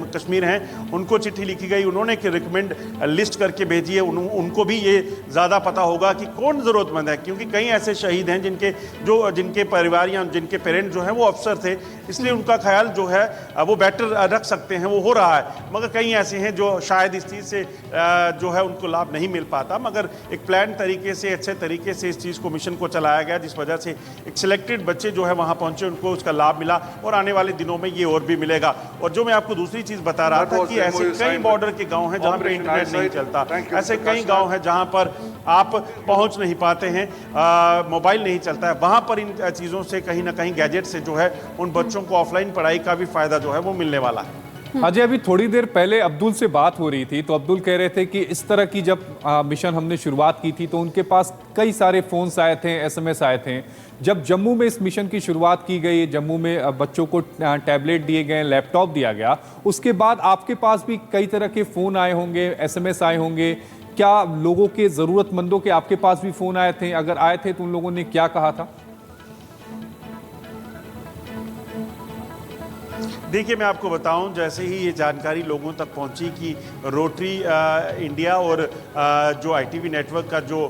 कश्मीर हैं उनको चिट्ठी लिखी गई, उन्होंने एक रिकमेंड लिस्ट करके भेजी है। उनको भी ये ज़्यादा पता होगा कि कौन ज़रूरतमंद है, क्योंकि कई ऐसे शहीद हैं जिनके परिवार या जिनके पेरेंट जो हैं वो अफसर थे, इसलिए उनका ख्याल जो है वो बेटर रख सकते हैं, वो हो रहा है। मगर कई ऐसे हैं जो शायद इस चीज़ से जो है उनको लाभ नहीं मिल पाता। मगर एक प्लान तरीके से, अच्छे तरीके से इस चीज़ को, मिशन को चलाया गया, जिस वजह से एक सिलेक्टेड बच्चे जो है वहाँ पहुँचे, उनको उसका लाभ मिला और आने वाले दिनों में ये और भी मिलेगा। और जो मैं आपको दूसरी चीज़ बता रहा था कि ऐसे कई बॉर्डर के गाँव हैं जहाँ पर इंटरनेट नहीं चलता, ऐसे कई गाँव हैं जहाँ पर आप पहुँच नहीं पाते हैं, मोबाइल नहीं चलता है, वहाँ पर इन चीज़ों से कहीं ना कहीं गैजेट से जो है उन बच्चों को ऑफलाइन पढ़ाई का भी फ़ायदा जो है वो मिलने वाला है। अजय, अभी थोड़ी देर पहले अब्दुल से बात हो रही थी तो अब्दुल कह रहे थे कि इस तरह की जब मिशन हमने शुरुआत की थी तो उनके पास कई सारे फोन्स आए थे, एसएमएस आए थे। जब जम्मू में इस मिशन की शुरुआत की गई, जम्मू में बच्चों को टैबलेट दिए गए, लैपटॉप दिया गया, उसके बाद आपके पास भी कई तरह के फ़ोन आए होंगे, एसएमएस आए होंगे। क्या लोगों के, ज़रूरतमंदों के आपके पास भी फ़ोन आए थे? अगर आए थे तो उन लोगों ने क्या कहा था? देखिए, मैं आपको बताऊं, जैसे ही ये जानकारी लोगों तक पहुंची कि रोटरी इंडिया और जो आईटीवी नेटवर्क का जो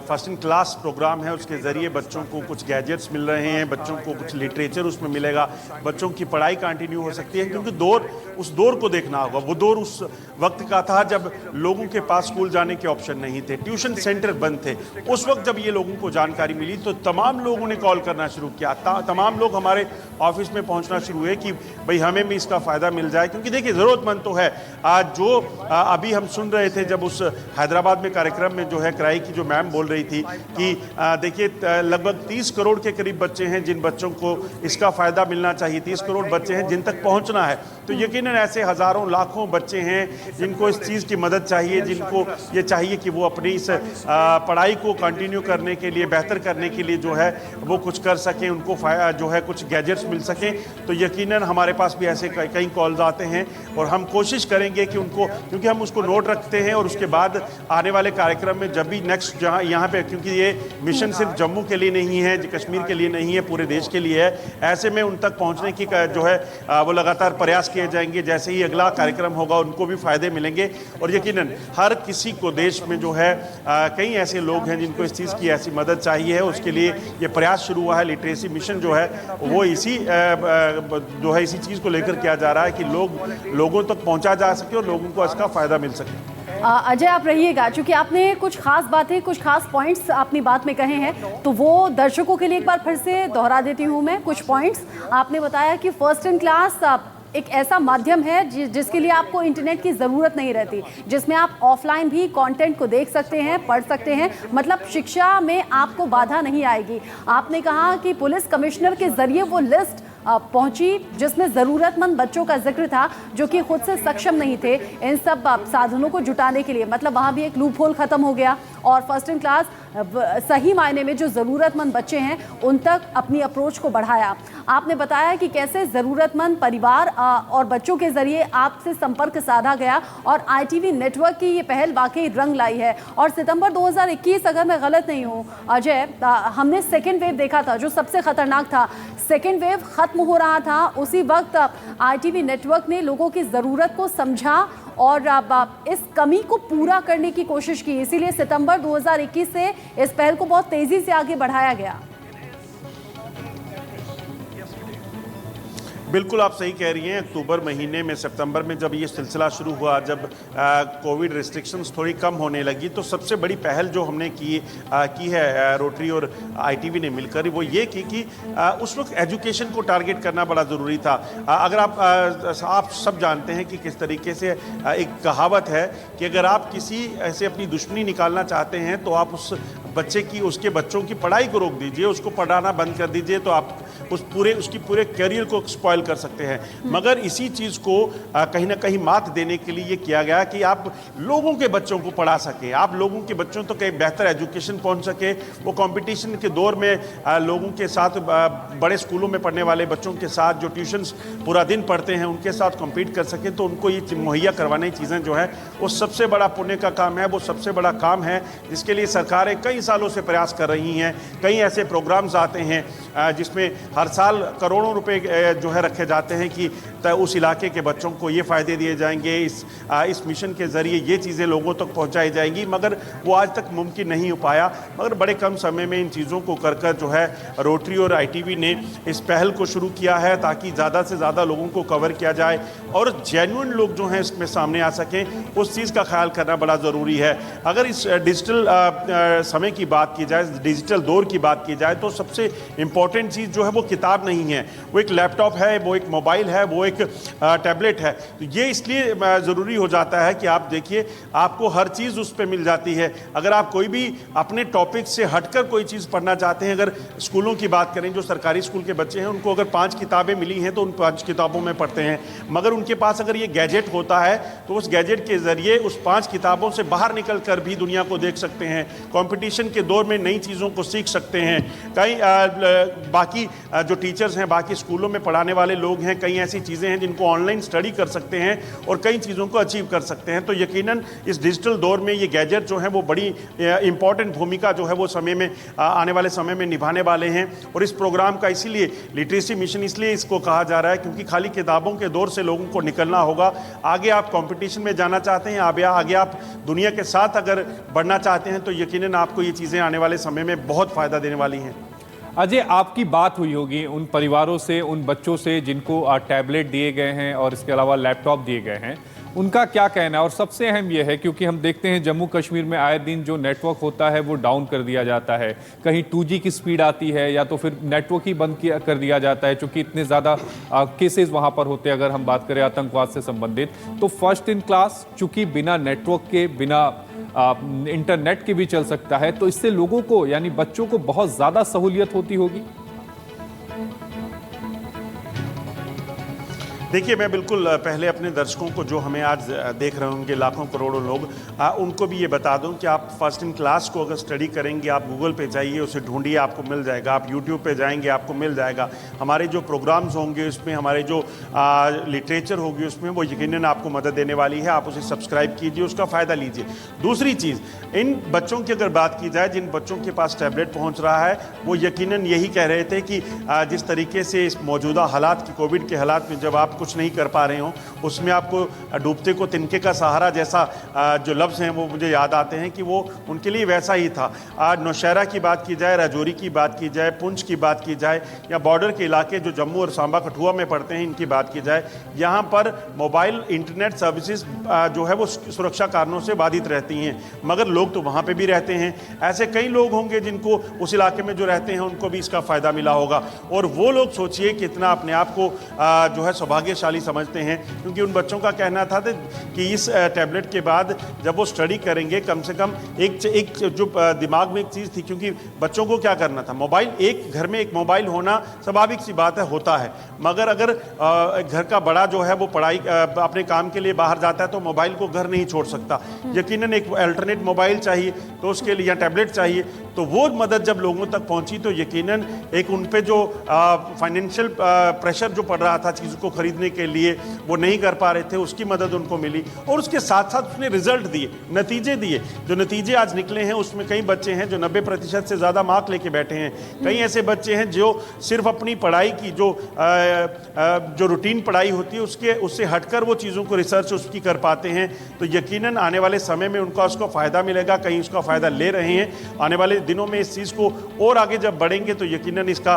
फर्स्ट इन क्लास प्रोग्राम है उसके ज़रिए बच्चों को कुछ गैजेट्स मिल रहे हैं, बच्चों को कुछ लिटरेचर उसमें मिलेगा, बच्चों की पढ़ाई कंटिन्यू हो सकती है, क्योंकि उस दौर को देखना होगा। वो दौर उस वक्त का था जब लोगों के पास स्कूल जाने के ऑप्शन नहीं थे, ट्यूशन सेंटर बंद थे। उस वक्त जब ये लोगों को जानकारी मिली तो तमाम लोगों ने कॉल करना शुरू किया, तमाम लोग हमारे ऑफिस में पहुंचना शुरू हुए कि भाई हमें भी इसका फ़ायदा मिल जाए, क्योंकि देखिए ज़रूरतमंद तो है। आज जो अभी हम सुन रहे थे जब उस हैदराबाद में कार्यक्रम में जो है क्राई की जो मैम बोल रही थी कि देखिए लगभग 30 करोड़ के करीब बच्चे हैं जिन बच्चों को इसका फ़ायदा मिलना चाहिए, 30 करोड़ बच्चे हैं जिन तक पहुंचना है। तो यकीनन ऐसे हज़ारों लाखों बच्चे हैं जिनको इस चीज़ की मदद चाहिए, जिनको ये चाहिए कि वो अपनी इस पढ़ाई को कंटिन्यू करने के लिए, बेहतर करने के लिए जो है वो कुछ कर सकें, उनको जो है कुछ गैजेट्स मिल सकें। तो यकीनन हमारे पास भी ऐसे कई कॉल्स आते हैं और हम कोशिश करेंगे कि उनको, क्योंकि हम उसको नोट रखते हैं और उसके बाद आने वाले कार्यक्रम में जब भी नेक्स्ट जहाँ यहाँ पे, क्योंकि ये मिशन सिर्फ जम्मू के लिए नहीं है, कश्मीर के लिए नहीं है, पूरे देश के लिए है, ऐसे में उन तक पहुँचने की जो है वो लगातार प्रयास किए जाएंगे। जैसे ही अगला कार्यक्रम होगा उनको भी फ़ायदे मिलेंगे और यकीनन हर किसी को देश में जो है कई ऐसे लोग हैं जिनको इस चीज़ की ऐसी मदद चाहिए है, उसके लिए ये प्रयास शुरू हुआ है। लिटरेसी मिशन जो है वो इसी चीज़ को लेकर किया जा रहा है कि लोगों तक पहुंचा जा सके और लोगों को इसका फ़ायदा मिल सके। अजय, आप रहिएगा, क्योंकि आपने कुछ खास बातें, कुछ खास पॉइंट्स अपनी बात में कहे हैं, तो वो दर्शकों के लिए एक बार फिर से दोहरा देती हूँ मैं। कुछ पॉइंट्स आपने बताया कि फर्स्ट इन क्लास एक ऐसा माध्यम है जिसके लिए आपको इंटरनेट की ज़रूरत नहीं रहती, जिसमें आप ऑफलाइन भी कंटेंट को देख सकते हैं, पढ़ सकते हैं, मतलब शिक्षा में आपको बाधा नहीं आएगी। आपने कहा कि पुलिस कमिश्नर के ज़रिए वो लिस्ट पहुंची जिसमें ज़रूरतमंद बच्चों का जिक्र था जो कि खुद से सक्षम नहीं थे इन सब साधनों को जुटाने के लिए, मतलब वहाँ भी एक लूप होल ख़त्म हो गया और फर्स्ट इन क्लास सही मायने में जो ज़रूरतमंद बच्चे हैं उन तक अपनी अप्रोच को बढ़ाया। आपने बताया कि कैसे ज़रूरतमंद परिवार और बच्चों के ज़रिए आपसे संपर्क साधा गया और ITV नेटवर्क की ये पहल वाकई रंग लाई है। और सितंबर 2021, अगर मैं गलत नहीं हूँ अजय, हमने सेकेंड वेव देखा था जो सबसे खतरनाक था। सेकेंड वेव ख़त्म हो रहा था, उसी वक्त ITV नेटवर्क ने लोगों की ज़रूरत को समझा और इस कमी को पूरा करने की कोशिश की। इसीलिए सितंबर 2021 से इस पहल को बहुत तेज़ी से आगे बढ़ाया गया। बिल्कुल आप सही कह रही हैं। अक्टूबर महीने में, सितंबर में जब ये सिलसिला शुरू हुआ, जब कोविड रिस्ट्रिक्शंस थोड़ी कम होने लगी, तो सबसे बड़ी पहल जो हमने की है रोटरी और ITV ने मिलकर, वो ये की उस वक्त एजुकेशन को टारगेट करना बड़ा ज़रूरी था। अगर आप सब जानते हैं कि किस तरीके से एक कहावत है कि अगर आप किसी ऐसे अपनी दुश्मनी निकालना चाहते हैं तो आप उस बच्चे की, उसके बच्चों की पढ़ाई को रोक दीजिए, उसको पढ़ाना बंद कर दीजिए, तो आप उसकी पूरे करियर को स्पॉइल कर सकते हैं। मगर इसी चीज़ को कहीं ना कहीं मात देने के लिए ये किया गया कि आप लोगों के बच्चों को पढ़ा सकें, आप लोगों के बच्चों तक एक बेहतर एजुकेशन पहुंच सके। वो कंपटीशन के दौर में लोगों के साथ, बड़े स्कूलों में पढ़ने वाले बच्चों के साथ जो ट्यूशन्स पूरा दिन पढ़ते हैं उनके साथ कम्पीट कर सकें। तो उनको ये मुहैया करवाने चीज़ें जो है वो सबसे बड़ा पुण्य का काम है, वो सबसे बड़ा काम है जिसके लिए सरकारें कई सालों से प्रयास कर रही हैं। कई ऐसे प्रोग्राम्स आते हैं जिसमें हर साल करोड़ों रुपए जो है रखे जाते हैं कि उस इलाके के बच्चों को ये फ़ायदे दिए जाएंगे, इस मिशन के ज़रिए ये चीज़ें लोगों तक पहुंचाई जाएंगी। मगर वो आज तक मुमकिन नहीं हो पाया। मगर बड़े कम समय में इन चीज़ों को कर जो है रोटरी और ITV ने इस पहल को शुरू किया है ताकि ज़्यादा से ज़्यादा लोगों को कवर किया जाए और जेन्युइन लोग जो हैं इसमें सामने आ सकें, उस चीज़ का ख्याल करना बड़ा ज़रूरी है। अगर इस डिजिटल समय की बात की जाए, डिजिटल दौर की बात की जाए, तो सबसे इम्पॉर्टेंट चीज़ जो है वो किताब नहीं है, वो एक लैपटॉप है, वो एक मोबाइल है, वो एक टैबलेट है। तो ये इसलिए ज़रूरी हो जाता है कि आप देखिए आपको हर चीज़ उस पर मिल जाती है। अगर आप कोई भी अपने टॉपिक से हटकर कोई चीज़ पढ़ना चाहते हैं, अगर स्कूलों की बात करें, जो सरकारी स्कूल के बच्चे हैं उनको अगर 5 किताबें मिली हैं तो उन 5 किताबों में पढ़ते हैं। मगर उनके पास अगर ये गैजेट होता है तो उस गैजेट के ज़रिए उस 5 किताबों से बाहर निकल कर भी दुनिया को देख सकते हैं, कंपटीशन के दौर में नई चीज़ों को सीख सकते हैं। कई बाकी जो टीचर्स हैं, बाकी स्कूलों में पढ़ाने वाले लोग हैं, कई ऐसी चीज़ें हैं जिनको ऑनलाइन स्टडी कर सकते हैं और कई चीज़ों को अचीव कर सकते हैं। तो यकीनन इस डिजिटल दौर में ये गैजेट जो हैं वो बड़ी इंपॉर्टेंट भूमिका जो है वो समय में, आने वाले समय में निभाने वाले हैं। और इस प्रोग्राम का इसीलिए लिटरेसी मिशन इसलिए इसको कहा जा रहा है क्योंकि खाली किताबों के दौर से लोगों को निकलना होगा। आगे आप कंपटीशन में जाना चाहते हैं, आगे आप दुनिया के साथ अगर बढ़ना चाहते हैं तो यकीनन आपको ये चीज़ें आने वाले समय में बहुत फ़ायदा देने वाली हैं। अजय, आपकी बात हुई होगी उन परिवारों से, उन बच्चों से जिनको टैबलेट दिए गए हैं और इसके अलावा लैपटॉप दिए गए हैं, उनका क्या कहना है? और सबसे अहम यह है क्योंकि हम देखते हैं जम्मू कश्मीर में आए दिन जो नेटवर्क होता है वो डाउन कर दिया जाता है, कहीं 2G की स्पीड आती है या तो फिर नेटवर्क ही बंद कर दिया जाता है क्योंकि इतने ज़्यादा केसेस वहाँ पर होते हैं। अगर हम बात करें आतंकवाद से संबंधित, तो फर्स्ट इन क्लास चूँकि बिना नेटवर्क के, बिना इंटरनेट के भी चल सकता है, तो इससे लोगों को यानी बच्चों को बहुत ज़्यादा सहूलियत होती होगी। देखिए, मैं बिल्कुल पहले अपने दर्शकों को जो हमें आज देख रहे होंगे लाखों करोड़ों लोग, उनको भी ये बता दूं कि आप फर्स्ट इन क्लास को अगर स्टडी करेंगे, आप गूगल पे जाइए, उसे ढूंढिए, आपको मिल जाएगा। आप यूट्यूब पे जाएंगे, आपको मिल जाएगा। हमारे जो प्रोग्राम्स होंगे उसमें, हमारे जो लिटरेचर होगी उसमें, वो यकीनन आपको मदद देने वाली है। आप उसे सब्सक्राइब कीजिए, उसका फ़ायदा लीजिए। दूसरी चीज़, इन बच्चों की अगर बात की जाए जिन बच्चों के पास टैबलेट पहुँच रहा है, वो यकीनन यही कह रहे थे कि जिस तरीके से इस मौजूदा हालात की, कोविड के हालात में जब आप कुछ नहीं कर पा रहे हो, उसमें आपको डूबते को तिनके का सहारा जैसा जो लफ्ज़ हैं वो मुझे याद आते हैं कि वो उनके लिए वैसा ही था। आज नौशहरा की बात की जाए, राजौरी की बात की जाए, पुंछ की बात की जाए, या बॉर्डर के इलाके जो जम्मू और सांबा कठुआ में पड़ते हैं, इनकी बात की जाए, यहाँ पर मोबाइल इंटरनेट सर्विसेज जो है वो सुरक्षा कारणों से बाधित रहती हैं। मगर लोग तो वहाँ पर भी रहते हैं। ऐसे कई लोग होंगे जिनको उस इलाके में जो रहते हैं उनको भी इसका फ़ायदा मिला होगा। और वो लोग सोचिए कितना अपने आप को जो है सौभाग्य भाग्यशाली समझते हैं, क्योंकि उन बच्चों का कहना था कि इस टैबलेट के बाद जब वो स्टडी करेंगे कम से कम एक जो दिमाग में एक चीज़ थी, क्योंकि बच्चों को क्या करना था, मोबाइल, एक घर में एक मोबाइल होना स्वाभाविक सी बात है, होता है, मगर अगर घर का बड़ा जो है वो पढ़ाई अपने काम के लिए बाहर जाता है तो मोबाइल को घर नहीं छोड़ सकता, यकीनन एक अल्टरनेट मोबाइल चाहिए तो उसके लिए या टैबलेट चाहिए। तो वो मदद जब लोगों तक पहुंची तो यकीनन एक उन पे जो फाइनेंशियल प्रेशर जो पड़ रहा था चीज़ों को खरीदने के लिए, वो नहीं कर पा रहे थे, उसकी मदद उनको मिली और उसके साथ साथ उसने रिजल्ट दिए, नतीजे दिए। जो नतीजे आज निकले हैं उसमें कई बच्चे हैं जो 90% से ज़्यादा मार्क लेके बैठे हैं, कई ऐसे बच्चे हैं जो सिर्फ अपनी पढ़ाई की जो रूटीन पढ़ाई होती है उससे हटकर वो चीज़ों को रिसर्च उसकी कर पाते हैं। तो यकीनन आने वाले समय में उनका उसको फ़ायदा मिलेगा, कहीं उसका फ़ायदा ले रहे हैं। आने वाले दिनों में इस चीज़ को और आगे जब बढ़ेंगे तो यकीनन इसका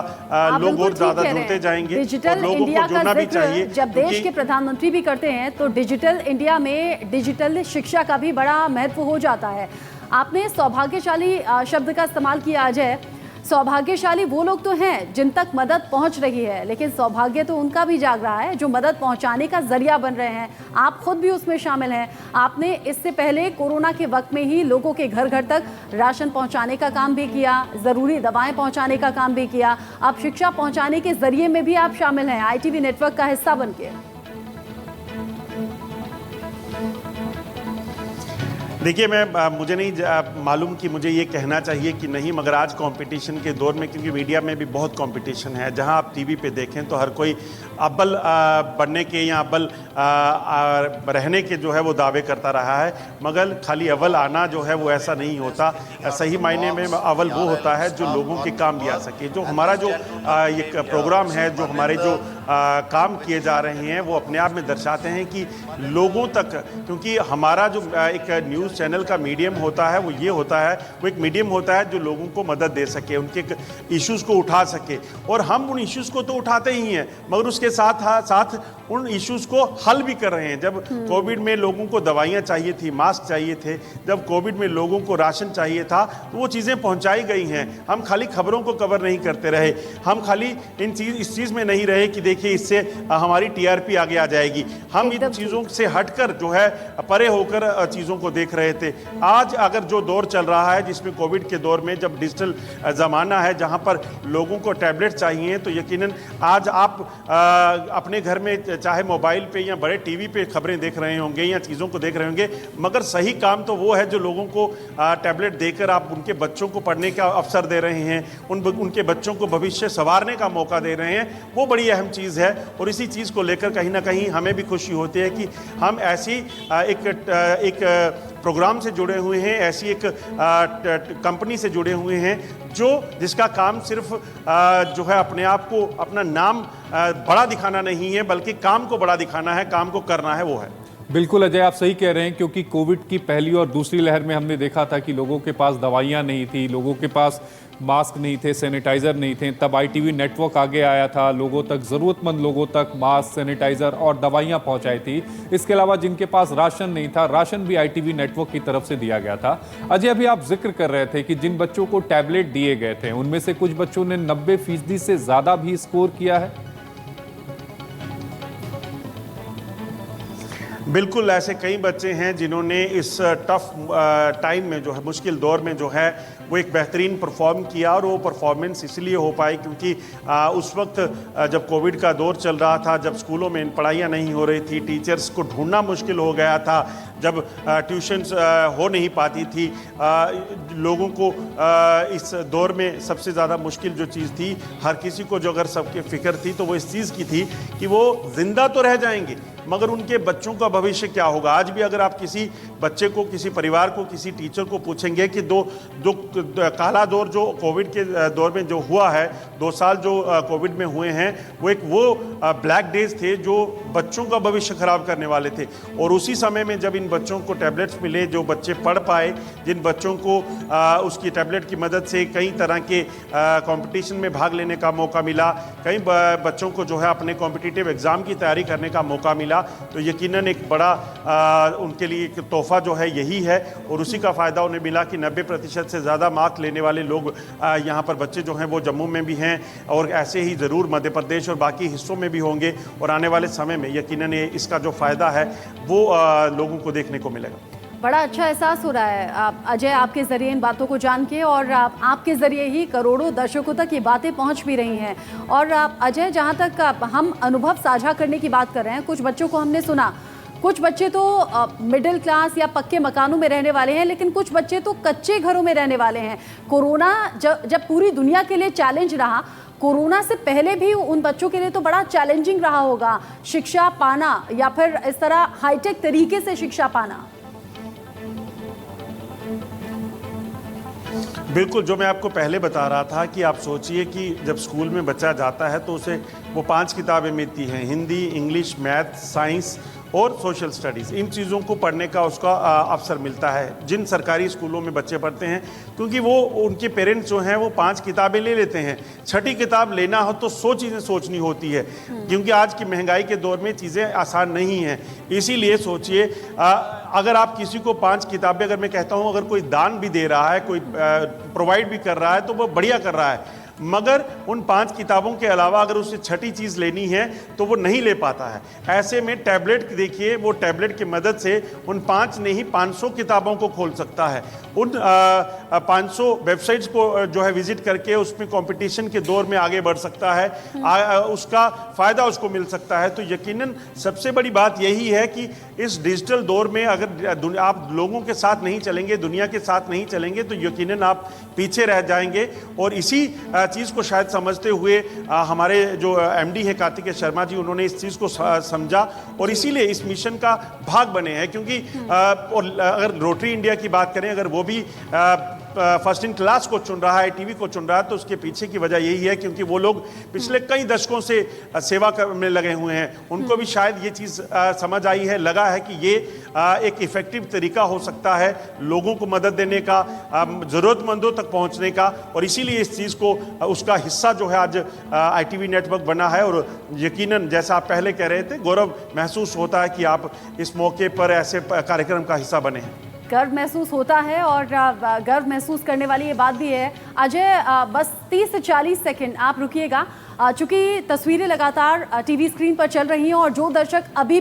लोग और ज़्यादा जुड़ते जाएंगे। डिजिटल लोगों इंडिया को जुड़ना का भी चाहिए जिक्र जब देश के प्रधानमंत्री भी करते हैं तो डिजिटल इंडिया में डिजिटल शिक्षा का भी बड़ा महत्व हो जाता है। आपने सौभाग्यशाली शब्द का इस्तेमाल किया अजय। सौभाग्यशाली वो लोग तो हैं जिन तक मदद पहुंच रही है, लेकिन सौभाग्य तो उनका भी जाग रहा है जो मदद पहुंचाने का जरिया बन रहे हैं। आप खुद भी उसमें शामिल हैं। आपने इससे पहले कोरोना के वक्त में ही लोगों के घर घर तक राशन पहुंचाने का काम भी किया, ज़रूरी दवाएं पहुंचाने का काम भी किया। अब शिक्षा पहुंचाने के जरिए में भी आप शामिल हैं, ITV नेटवर्क का हिस्सा बन के। देखिए, मुझे नहीं मालूम कि मुझे ये कहना चाहिए कि नहीं, मगर आज कंपटीशन के दौर में, क्योंकि मीडिया में भी बहुत कंपटीशन है, जहां आप टीवी पे देखें तो हर कोई अव्वल बनने के या अव्वल रहने के जो है वो दावे करता रहा है, मगर खाली अव्वल आना जो है वो ऐसा नहीं होता। सही मायने में अव्वल वो होता है जो लोगों के काम भी आ सके। जो हमारा जो एक प्रोग्राम है, जो हमारे जो काम किए जा रहे हैं वो अपने आप में दर्शाते हैं कि लोगों तक, क्योंकि हमारा जो एक न्यूज़ चैनल का मीडियम होता है वो ये होता है, वो एक मीडियम होता है जो लोगों को मदद दे सके, उनके इश्यूज़ को उठा सके। और हम उन इश्यूज़ को तो उठाते ही हैं, मगर उसके साथ साथ उन इश्यूज़ को हल भी कर रहे हैं। जब कोविड में लोगों को दवाइयाँ चाहिए थी, मास्क चाहिए थे, जब कोविड में लोगों को राशन चाहिए था, तो वो चीज़ें पहुँचाई गई हैं। हम खाली खबरों को कवर नहीं करते रहे, हम खाली इस चीज़ में नहीं रहे कि देखिए इससे हमारी TRP आगे आ जाएगी। हम इन चीज़ों से हटकर जो है परे होकर चीज़ों को देख रहे थे। आज अगर जो दौर चल रहा है जिसमें कोविड के दौर में जब डिजिटल ज़माना है, जहां पर लोगों को टैबलेट चाहिए, तो यकीनन आज आप अपने घर में चाहे मोबाइल पे या बड़े टीवी पे खबरें देख रहे होंगे या चीज़ों को देख रहे होंगे, मगर सही काम तो वो है जो लोगों को टैबलेट देकर आप उनके बच्चों को पढ़ने का अवसर दे रहे हैं, उनके बच्चों को भविष्य संवारने का मौका दे रहे हैं। वो बड़ी अहम चीज़ है और इसी चीज़ को लेकर कहीं ना कहीं हमें भी खुशी होती है कि हम ऐसी एक प्रोग्राम से जुड़े हुए हैं, ऐसी एक कंपनी से जुड़े हुए हैं जिसका काम सिर्फ जो है अपने आप को, अपना नाम बड़ा दिखाना नहीं है, बल्कि काम को बड़ा दिखाना है, काम को करना है, वो है। बिल्कुल अजय, आप सही कह रहे हैं, क्योंकि कोविड की पहली और दूसरी लहर में हमने देखा था कि लोगों के पास दवाइयाँ नहीं थी, लोगों के पास मास्क नहीं थे, सैनिटाइज़र नहीं थे। तब ITV नेटवर्क आगे आया था, लोगों तक, ज़रूरतमंद लोगों तक मास्क, सैनिटाइज़र और दवाइयाँ पहुँचाई थी। इसके अलावा जिनके पास राशन नहीं था, राशन भी ITV नेटवर्क की तरफ से दिया गया था। अजय, अभी आप जिक्र कर रहे थे कि जिन बच्चों को टैबलेट दिए गए थे उनमें से कुछ बच्चों ने 90% से ज़्यादा भी स्कोर किया है। बिल्कुल, ऐसे कई बच्चे हैं जिन्होंने इस टफ टाइम में जो है, मुश्किल दौर में जो है वो एक बेहतरीन परफॉर्म किया। और वो परफॉर्मेंस इसलिए हो पाई क्योंकि उस वक्त जब कोविड का दौर चल रहा था, जब स्कूलों में पढ़ाइयाँ नहीं हो रही थी, टीचर्स को ढूंढना मुश्किल हो गया था, जब ट्यूशन्स हो नहीं पाती थी, लोगों को इस दौर में सबसे ज़्यादा मुश्किल जो चीज़ थी, हर किसी को जो अगर सबके फिक्र थी तो वो इस चीज़ की थी कि वो ज़िंदा तो रह जाएंगे मगर उनके बच्चों का भविष्य क्या होगा। आज भी अगर आप किसी बच्चे को, किसी परिवार को, किसी टीचर को पूछेंगे कि दो काला दौर जो कोविड के दौर में जो हुआ है, 2 साल जो कोविड में हुए हैं, वो ब्लैक डेज थे जो बच्चों का भविष्य खराब करने वाले थे। और उसी समय में जब इन बच्चों को टैबलेट्स मिले, जो बच्चे पढ़ पाए, जिन बच्चों को उसकी टैबलेट की मदद से कई तरह के कंपटीशन में भाग लेने का मौका मिला, कई बच्चों को जो है अपने कॉम्पिटिटिव एग्ज़ाम की तैयारी करने का मौका मिला, तो यकीनन एक बड़ा उनके लिए एक तोहफ़ा जो है यही है। और उसी का फ़ायदा उन्हें मिला कि 90% से ज़्यादा मार्क लेने वाले लोग यहाँ पर बच्चे जो हैं वो जम्मू में भी हैं, और ऐसे ही ज़रूर मध्य प्रदेश और बाकी हिस्सों में भी होंगे। और आने वाले समय में यकीनन इसका जो फ़ायदा है वो लोगों को देखने को मिलेगा। बड़ा अच्छा एहसास हो रहा है अजय, आपके ज़रिए इन बातों को जान के, और आपके ज़रिए ही करोड़ों दर्शकों तक ये बातें पहुंच भी रही हैं। और अजय, जहां तक हम अनुभव साझा करने की बात कर रहे हैं, कुछ बच्चों को हमने सुना, कुछ बच्चे तो मिडिल क्लास या पक्के मकानों में रहने वाले हैं, लेकिन कुछ बच्चे तो कच्चे घरों में रहने वाले हैं। कोरोना जब पूरी दुनिया के लिए चैलेंज रहा, कोरोना से पहले भी उन बच्चों के लिए तो बड़ा चैलेंजिंग रहा होगा शिक्षा पाना, या फिर इस तरह हाईटेक तरीके से शिक्षा पाना। बिल्कुल, जो मैं आपको पहले बता रहा था कि आप सोचिए कि जब स्कूल में बच्चा जाता है तो उसे वो 5 किताबें मिलती हैं, हिंदी, इंग्लिश, मैथ, साइंस और सोशल स्टडीज़। इन चीज़ों को पढ़ने का उसका अवसर मिलता है जिन सरकारी स्कूलों में बच्चे पढ़ते हैं, क्योंकि वो उनके पेरेंट्स जो हैं वो 5 किताबें ले लेते हैं। छठी किताब लेना हो तो 100 चीज़ें सोचनी होती है, क्योंकि आज की महंगाई के दौर में चीज़ें आसान नहीं हैं। इसीलिए सोचिए, अगर आप किसी को 5 किताबें, अगर मैं कहता हूँ अगर कोई दान भी दे रहा है, कोई प्रोवाइड भी कर रहा है, तो वो बढ़िया कर रहा है, मगर उन 5 किताबों के अलावा अगर उसे छठी चीज़ लेनी है तो वो नहीं ले पाता है। ऐसे में टैबलेट देखिए, वो टैबलेट की मदद से उन 5 नहीं 500 किताबों को खोल सकता है। उन 500 वेबसाइट्स को जो है विजिट करके उसमें कंपटीशन के दौर में आगे बढ़ सकता है, उसका फ़ायदा उसको मिल सकता है। तो यकीनन सबसे बड़ी बात यही है कि इस डिजिटल दौर में अगर आप लोगों के साथ नहीं चलेंगे, दुनिया के साथ नहीं चलेंगे, तो यकीनन आप पीछे रह जाएंगे। और इसी चीज़ को शायद समझते हुए हमारे जो एमडी है कार्तिकेय शर्मा जी, उन्होंने इस चीज़ को समझा और इसीलिए इस मिशन का भाग बने हैं। क्योंकि और अगर रोटरी इंडिया की बात करें, अगर वो भी फर्स्ट इन क्लास को चुन रहा है, टीवी को चुन रहा है, तो उसके पीछे की वजह यही है क्योंकि वो लोग पिछले कई दशकों से सेवा में लगे हुए हैं। उनको भी शायद ये चीज़ समझ आई है, लगा है कि ये एक इफ़ेक्टिव तरीका हो सकता है लोगों को मदद देने का, ज़रूरतमंदों तक पहुंचने का, और इसीलिए इस चीज़ को उसका हिस्सा जो है आज ITV नेटवर्क बना है। और यकीनन जैसा आप पहले कह रहे थे, गौरव महसूस होता है कि आप इस मौके पर ऐसे कार्यक्रम का हिस्सा बने हैं। गर्व महसूस होता है, और गर्व महसूस करने वाली ये बात भी है। अजय, बस 30 से 40 सेकंड आप रुकिएगा, चूँकि तस्वीरें लगातार टीवी स्क्रीन पर चल रही हैं, और जो दर्शक अभी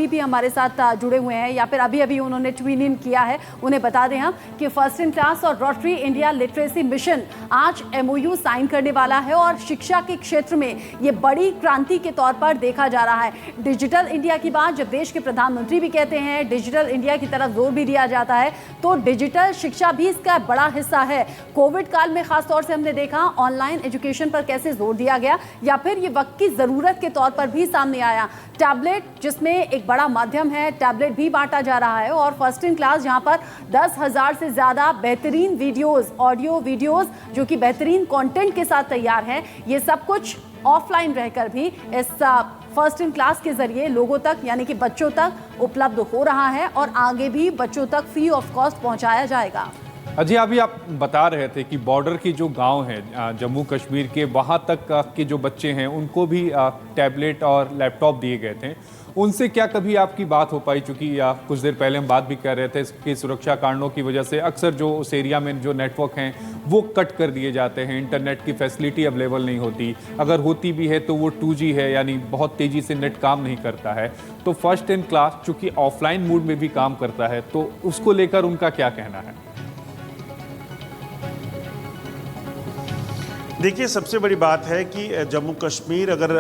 भी हमारे साथ जुड़े हुए हैं या फिर अभी उन्होंने ट्यून इन किया है, उन्हें बता दें हम कि फर्स्ट इन क्लास और रोटरी इंडिया लिटरेसी मिशन आज MOU साइन करने वाला है, और शिक्षा के क्षेत्र में ये बड़ी क्रांति के तौर पर देखा जा रहा है। डिजिटल इंडिया की बात जब देश के प्रधानमंत्री भी कहते हैं, डिजिटल इंडिया की तरफ जोर भी दिया जाता है, तो डिजिटल शिक्षा भी इसका बड़ा हिस्सा है। कोविड काल में खासतौर से हमने देखा ऑनलाइन एजुकेशन पर कैसे जोर दिया गया, या फिर ये वक्त की जरूरत के तौर पर भी सामने आया। टैबलेट जिसमें एक बड़ा माध्यम है, टैबलेट भी बांटा जा रहा है, और फर्स्ट इन क्लास जहां पर 10,000 से ज्यादा बेहतरीन वीडियोस, ऑडियो वीडियोस जो कि बेहतरीन कंटेंट के साथ तैयार हैं, ये सब कुछ ऑफलाइन रहकर भी इस फर्स्ट इन क्लास के जरिए लोगों तक, यानी कि बच्चों तक उपलब्ध हो रहा है, और आगे भी बच्चों तक फ्री ऑफ कॉस्ट पहुंचाया जाएगा। अजय, अभी आप बता रहे थे कि बॉर्डर की जो गांव हैं जम्मू कश्मीर के, वहां तक के जो बच्चे हैं उनको भी टैबलेट और लैपटॉप दिए गए थे। उनसे क्या कभी आपकी बात हो पाई? चूँकि कुछ देर पहले हम बात भी कर रहे थे कि सुरक्षा कारणों की वजह से अक्सर जो उस एरिया में जो नेटवर्क हैं वो कट कर दिए जाते हैं, इंटरनेट की फैसिलिटी अवेलेबल नहीं होती, अगर होती भी है तो वो 2G है, यानी बहुत तेज़ी से नेट काम नहीं करता है। तो फर्स्ट इन क्लास चूँकि ऑफलाइन मोड में भी काम करता है, तो उसको लेकर उनका क्या कहना है? देखिए, सबसे बड़ी बात है कि जम्मू कश्मीर, अगर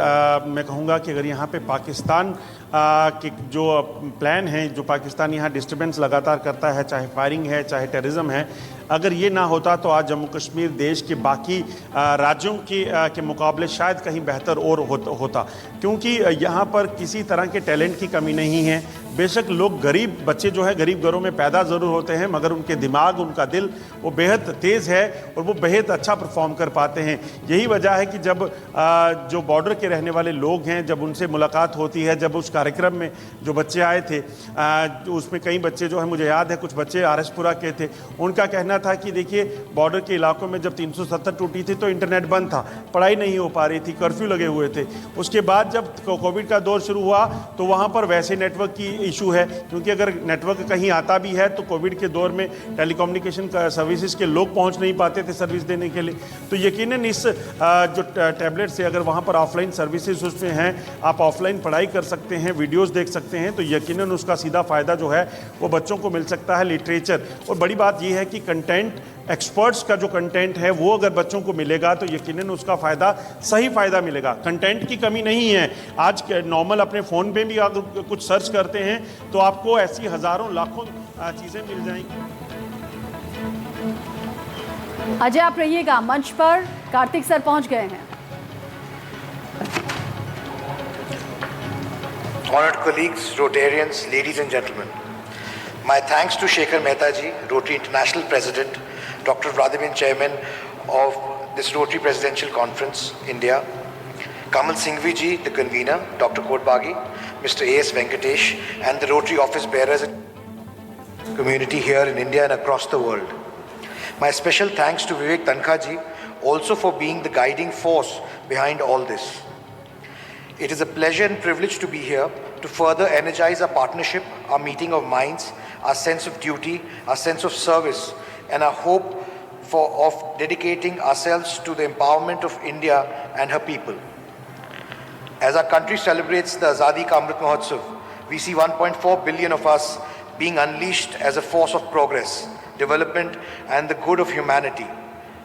मैं कहूँगा कि अगर यहाँ पे पाकिस्तान के जो प्लान हैं, जो पाकिस्तान यहाँ डिस्टर्बेंस लगातार करता है, चाहे फायरिंग है, चाहे टेररिज्म है, अगर ये ना होता तो आज जम्मू कश्मीर देश के बाकी राज्यों के मुकाबले शायद कहीं बेहतर और होता, क्योंकि यहाँ पर किसी तरह के टैलेंट की कमी नहीं है। बेशक लोग गरीब बच्चे जो है गरीब घरों में पैदा ज़रूर होते हैं, मगर उनके दिमाग, उनका दिल वो बेहद तेज़ है और वो बेहद अच्छा परफॉर्म कर पाते हैं। यही वजह है कि जब जो बॉर्डर के रहने वाले लोग हैं, जब उनसे मुलाकात होती है, जब उस कार्यक्रम में जो बच्चे आए थे, उसमें कई बच्चे जो है, मुझे याद है कुछ बच्चे आरएसपुरा के थे, उनका कहना था कि देखिए बॉर्डर के इलाकों में जब 370 टूटी थी तो इंटरनेट बंद था, पढ़ाई नहीं हो पा रही थी, कर्फ्यू लगे हुए थे। उसके बाद जब कोविड का दौर शुरू हुआ तो वहाँ पर वैसे नेटवर्क की इशू है, क्योंकि अगर नेटवर्क कहीं आता भी है तो कोविड के दौर में टेलीकम्युनिकेशन सर्विसेज के लोग पहुँच नहीं पाते थे सर्विस देने के लिए। तो यकीनन इस जो टैबलेट से अगर वहाँ पर ऑफलाइन सर्विसेज उसमें हैं, आप ऑफलाइन पढ़ाई कर सकते हैं, वीडियोस देख सकते हैं, तो यकीनन उसका सीधा फ़ायदा जो है वो बच्चों को मिल सकता है। लिटरेचर, और बड़ी बात यह है कि कंटेंट, एक्सपर्ट्स का जो कंटेंट है वो अगर बच्चों को मिलेगा तो यकीनन उसका फ़ायदा, सही फ़ायदा मिलेगा। कंटेंट की कमी नहीं है। आज नॉर्मल अपने फ़ोन पे भी अगर कुछ सर्च करते हैं तो आपको ऐसी हज़ारों लाखों चीज़ें मिल जाएंगी। अजय आप रहिएगा, मंच पर कार्तिक सर पहुंच गए हैं। Honored colleagues, Rotarians, ladies and gentlemen, my thanks to Shekhar Mehta ji, Rotary International President, Dr. Vladimir Chairman of this Rotary Presidential Conference, India, Kamal Singhvi ji, the convener, Dr. Kotbagi, Mr. A.S. Venkatesh, and the Rotary office bearers and community here in India and across the world. My special thanks to Vivek Tankha ji also for being the guiding force behind all this. It is a pleasure and privilege to be here to further energize our partnership, our meeting of minds, our sense of duty, our sense of service, and our hope of dedicating ourselves to the empowerment of India and her people. As our country celebrates the Azadi Ka Amrit Mahotsav, we see 1.4 billion of us being unleashed as a force of progress, development, and the good of humanity.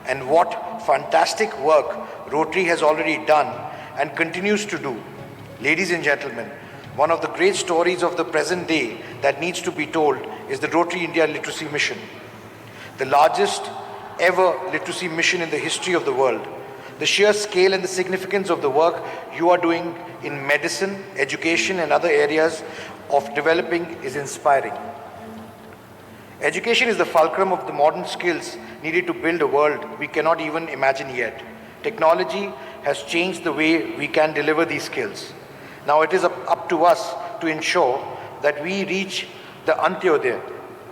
And what fantastic work Rotary has already done and continues to do. Ladies and gentlemen, one of the great stories of the present day that needs to be told is the Rotary India Literacy Mission, the largest ever literacy mission in the history of the world. The sheer scale and the significance of the work you are doing in medicine, education, and other areas of developing is inspiring. Education is the fulcrum of the modern skills needed to build a world we cannot even imagine yet. Technology has changed the way we can deliver these skills. Now it is up to us to ensure that we reach the Antyodaya,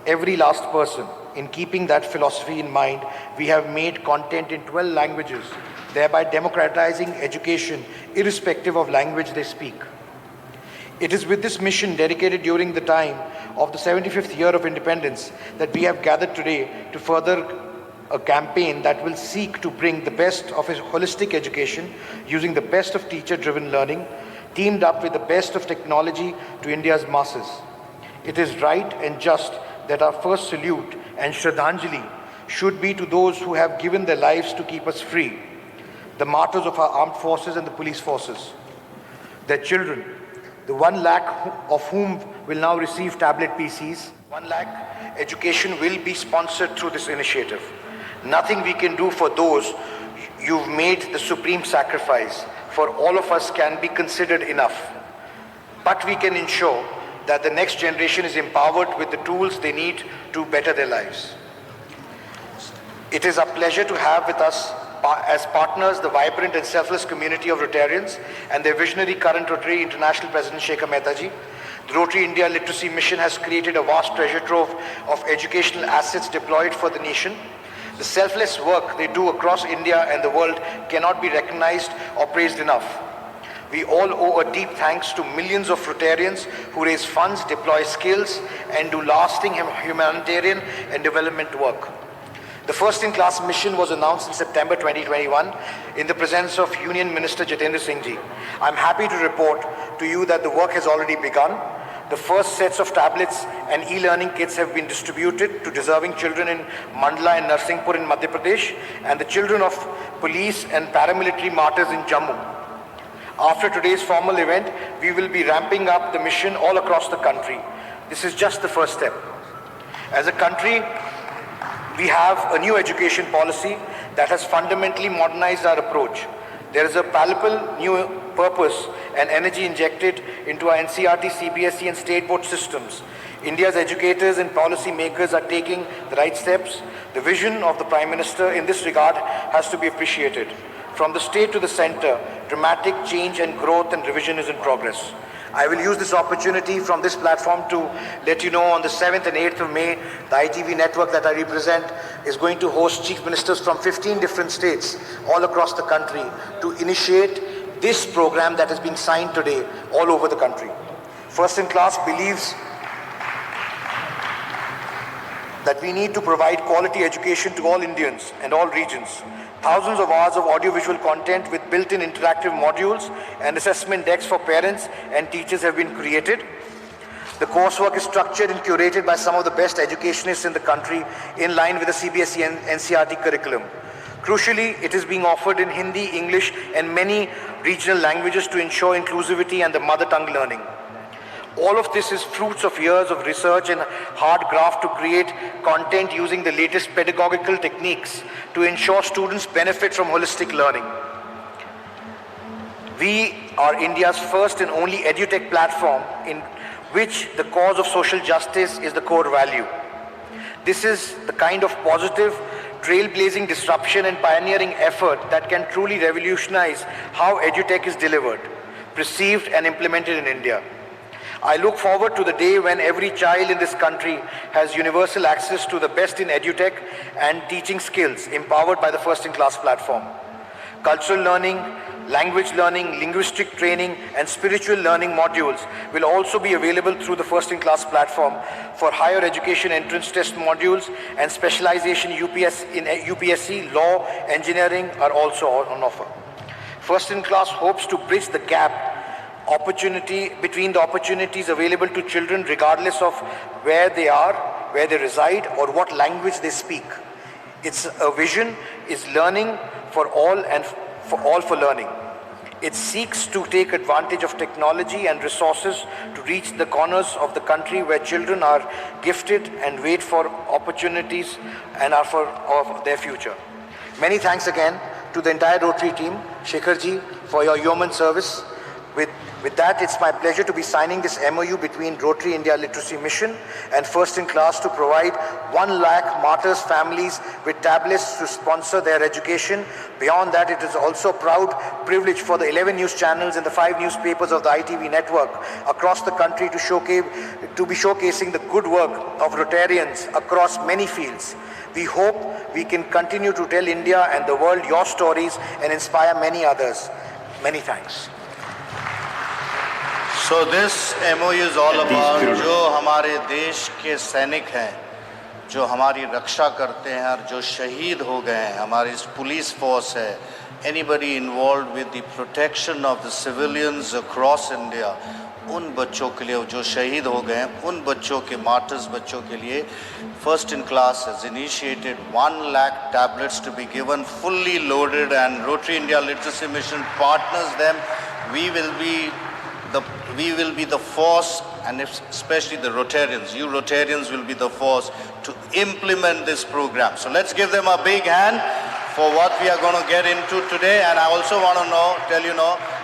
every last person. In keeping that philosophy in mind, we have made content in 12 languages, thereby democratizing education irrespective of language they speak. It is with this mission dedicated during the time of the 75th year of independence that we have gathered today to further a campaign that will seek to bring the best of a holistic education using the best of teacher-driven learning, teamed up with the best of technology to India's masses. It is right and just that our first salute and Shraddhanjali should be to those who have given their lives to keep us free, the martyrs of our armed forces and the police forces, their children, the 1 lakh of whom will now receive tablet PCs. 1 lakh education will be sponsored through this initiative. Nothing we can do for those you've made the supreme sacrifice for all of us can be considered enough. But we can ensure that the next generation is empowered with the tools they need to better their lives. It is our pleasure to have with us as partners the vibrant and selfless community of Rotarians and their visionary current Rotary International President Shekhar Mehta ji. The Rotary India Literacy Mission has created a vast treasure trove of educational assets deployed for the nation. The selfless work they do across India and the world cannot be recognized or praised enough. We all owe a deep thanks to millions of Rotarians who raise funds, deploy skills, and do lasting humanitarian and development work. The first-in-class mission was announced in September 2021 in the presence of Union Minister Jitendra Singh ji. I'm happy to report to you that the work has already begun. The first sets of tablets and e-learning kits have been distributed to deserving children in Mandla and Narsinghpur in Madhya Pradesh and the children of police and paramilitary martyrs in Jammu. After today's formal event, we will be ramping up the mission all across the country. This is just the first step. As a country, we have a new education policy that has fundamentally modernized our approach. There is a palpable new purpose and energy injected into our NCERT, CBSE and state board systems. India's educators and policy makers are taking the right steps. The vision of the Prime Minister in this regard has to be appreciated. From the state to the center, dramatic change and growth and revision is in progress. I will use this opportunity from this platform to let you know on the 7th and 8th of May, the ITV network that I represent is going to host chief ministers from 15 different states all across the country to initiate this program that has been signed today all over the country. First in Class believes that we need to provide quality education to all Indians and all regions. Thousands of hours of audiovisual content with built-in interactive modules and assessment decks for parents and teachers have been created. The coursework is structured and curated by some of the best educationists in the country in line with the CBSE and NCERT curriculum. Crucially, it is being offered in Hindi, English and many regional languages to ensure inclusivity and the mother tongue learning. All of this is fruits of years of research and hard graft to create content using the latest pedagogical techniques to ensure students benefit from holistic learning. We are India's first and only edutech platform in which the cause of social justice is the core value. This is the kind of positive, trailblazing disruption and pioneering effort that can truly revolutionize how edutech is delivered, perceived and implemented in India. I look forward to the day when every child in this country has universal access to the best in edutech and teaching skills empowered by the First in Class platform. Cultural learning, language learning, linguistic training and spiritual learning modules will also be available through the First in Class platform for higher education entrance test modules, and specialization in UPSC, law, engineering are also on offer. First in Class hopes to bridge the gap between the opportunities available to children regardless of where they are, where they reside or what language they speak. Its vision is learning for all and for all for learning. It seeks to take advantage of technology and resources to reach the corners of the country where children are gifted and wait for opportunities and are for their future. Many thanks again to the entire Rotary team, Shekharji, for your yeoman service. With that, it's my pleasure to be signing this MOU between Rotary India Literacy Mission and First in Class to provide 1 lakh martyrs' families with tablets to sponsor their education. Beyond that, it is also a proud privilege for the 11 news channels and the 5 newspapers of the ITV network across the country to be showcasing the good work of Rotarians across many fields. We hope we can continue to tell India and the world your stories and inspire many others. Many thanks. So this MOU is all about जो हमारे देश के सैनिक हैं, जो हमारी रक्षा करते हैं और जो शहीद हो गए हैं, हमारी पुलिस फोर्स है, anybody involved with the protection of the civilians across India, उन बच्चों के लिए जो शहीद हो गए हैं, उन बच्चों के martyrs बच्चों के लिए First in Class has initiated 1 lakh tablets to be given fully loaded, and Rotary India Literacy Mission partners them. We will be the force, and especially the Rotarians, you Rotarians will be the force to implement this program. So let's give them a big hand for what we are going to get into today. And I also want to tell you,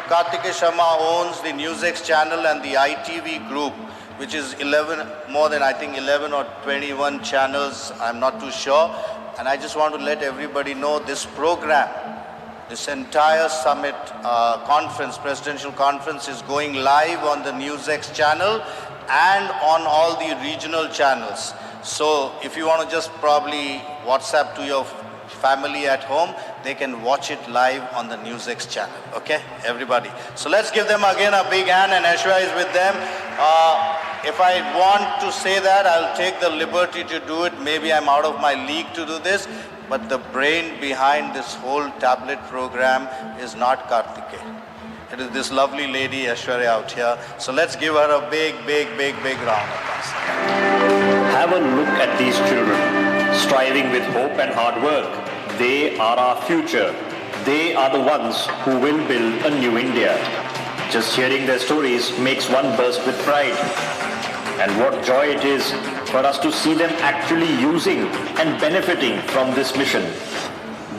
Kartikeya Sharma owns the NewsX channel and the ITV group, which is 11 or 21 channels, I'm not too sure. And I just want to let everybody know this program, this entire summit presidential conference is going live on the NewsX channel and on all the regional channels. So if you want to just probably WhatsApp to your family at home, they can watch it live on the NewsX channel. Okay, everybody. So let's give them again a big hand, and Aishwarya is with them. If I want to say that, I'll take the liberty to do it. Maybe I'm out of my league to do this. But the brain behind this whole tablet program is not Kartikeya. It is this lovely lady Aishwarya out here. So let's give her a big round of applause. Have a look at these children, striving with hope and hard work. They are our future. They are the ones who will build a new India. Just hearing their stories makes one burst with pride. And what joy it is for us to see them actually using and benefiting from this mission.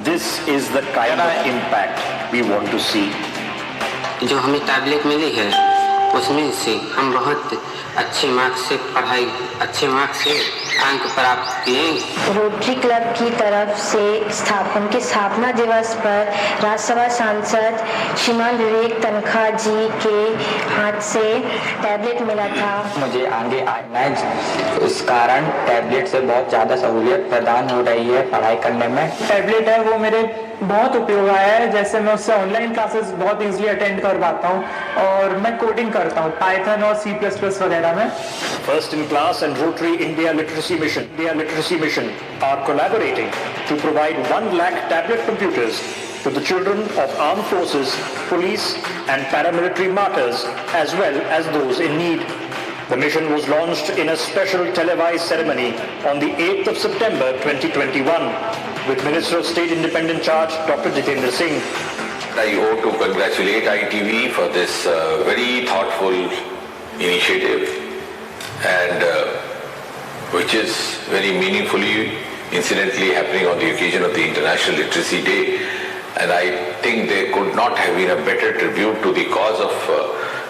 This is the kind of impact we want to see. जो हमें tablet मिली है उसमें से हम बहुत अच्छे marks से अंक प्राप्त किए। रोटरी क्लब की तरफ से उनके स्थापना दिवस पर राज्यसभा सांसद श्रीमान विवेक तनखा जी के हाथ से टैबलेट मिला था। मुझे आगे आना है, इस कारण टैबलेट से बहुत ज़्यादा सहूलियत प्रदान हो रही है पढ़ाई करने में। टैबलेट है वो मेरे बहुत उपयोग आया है, जैसे मैं उससे ऑनलाइन क्लासेस बहुत इजीली अटेंड कर पाता हूँ और मैं कोडिंग करता हूँ पाइथन और C++ वगैरह में। First in Class and Rotary India Literacy Mission are collaborating to provide 1 lakh tablet computers to the children of armed forces, police and paramilitary martyrs as well as those in need. The mission was launched in a special televised ceremony on the 8th of September 2021 with Minister of State Independent Charge Dr. Jitendra Singh. I owe to congratulate ITV for this very thoughtful initiative and which is very meaningfully incidentally happening on the occasion of the International Literacy Day, and I think there could not have been a better tribute to the cause of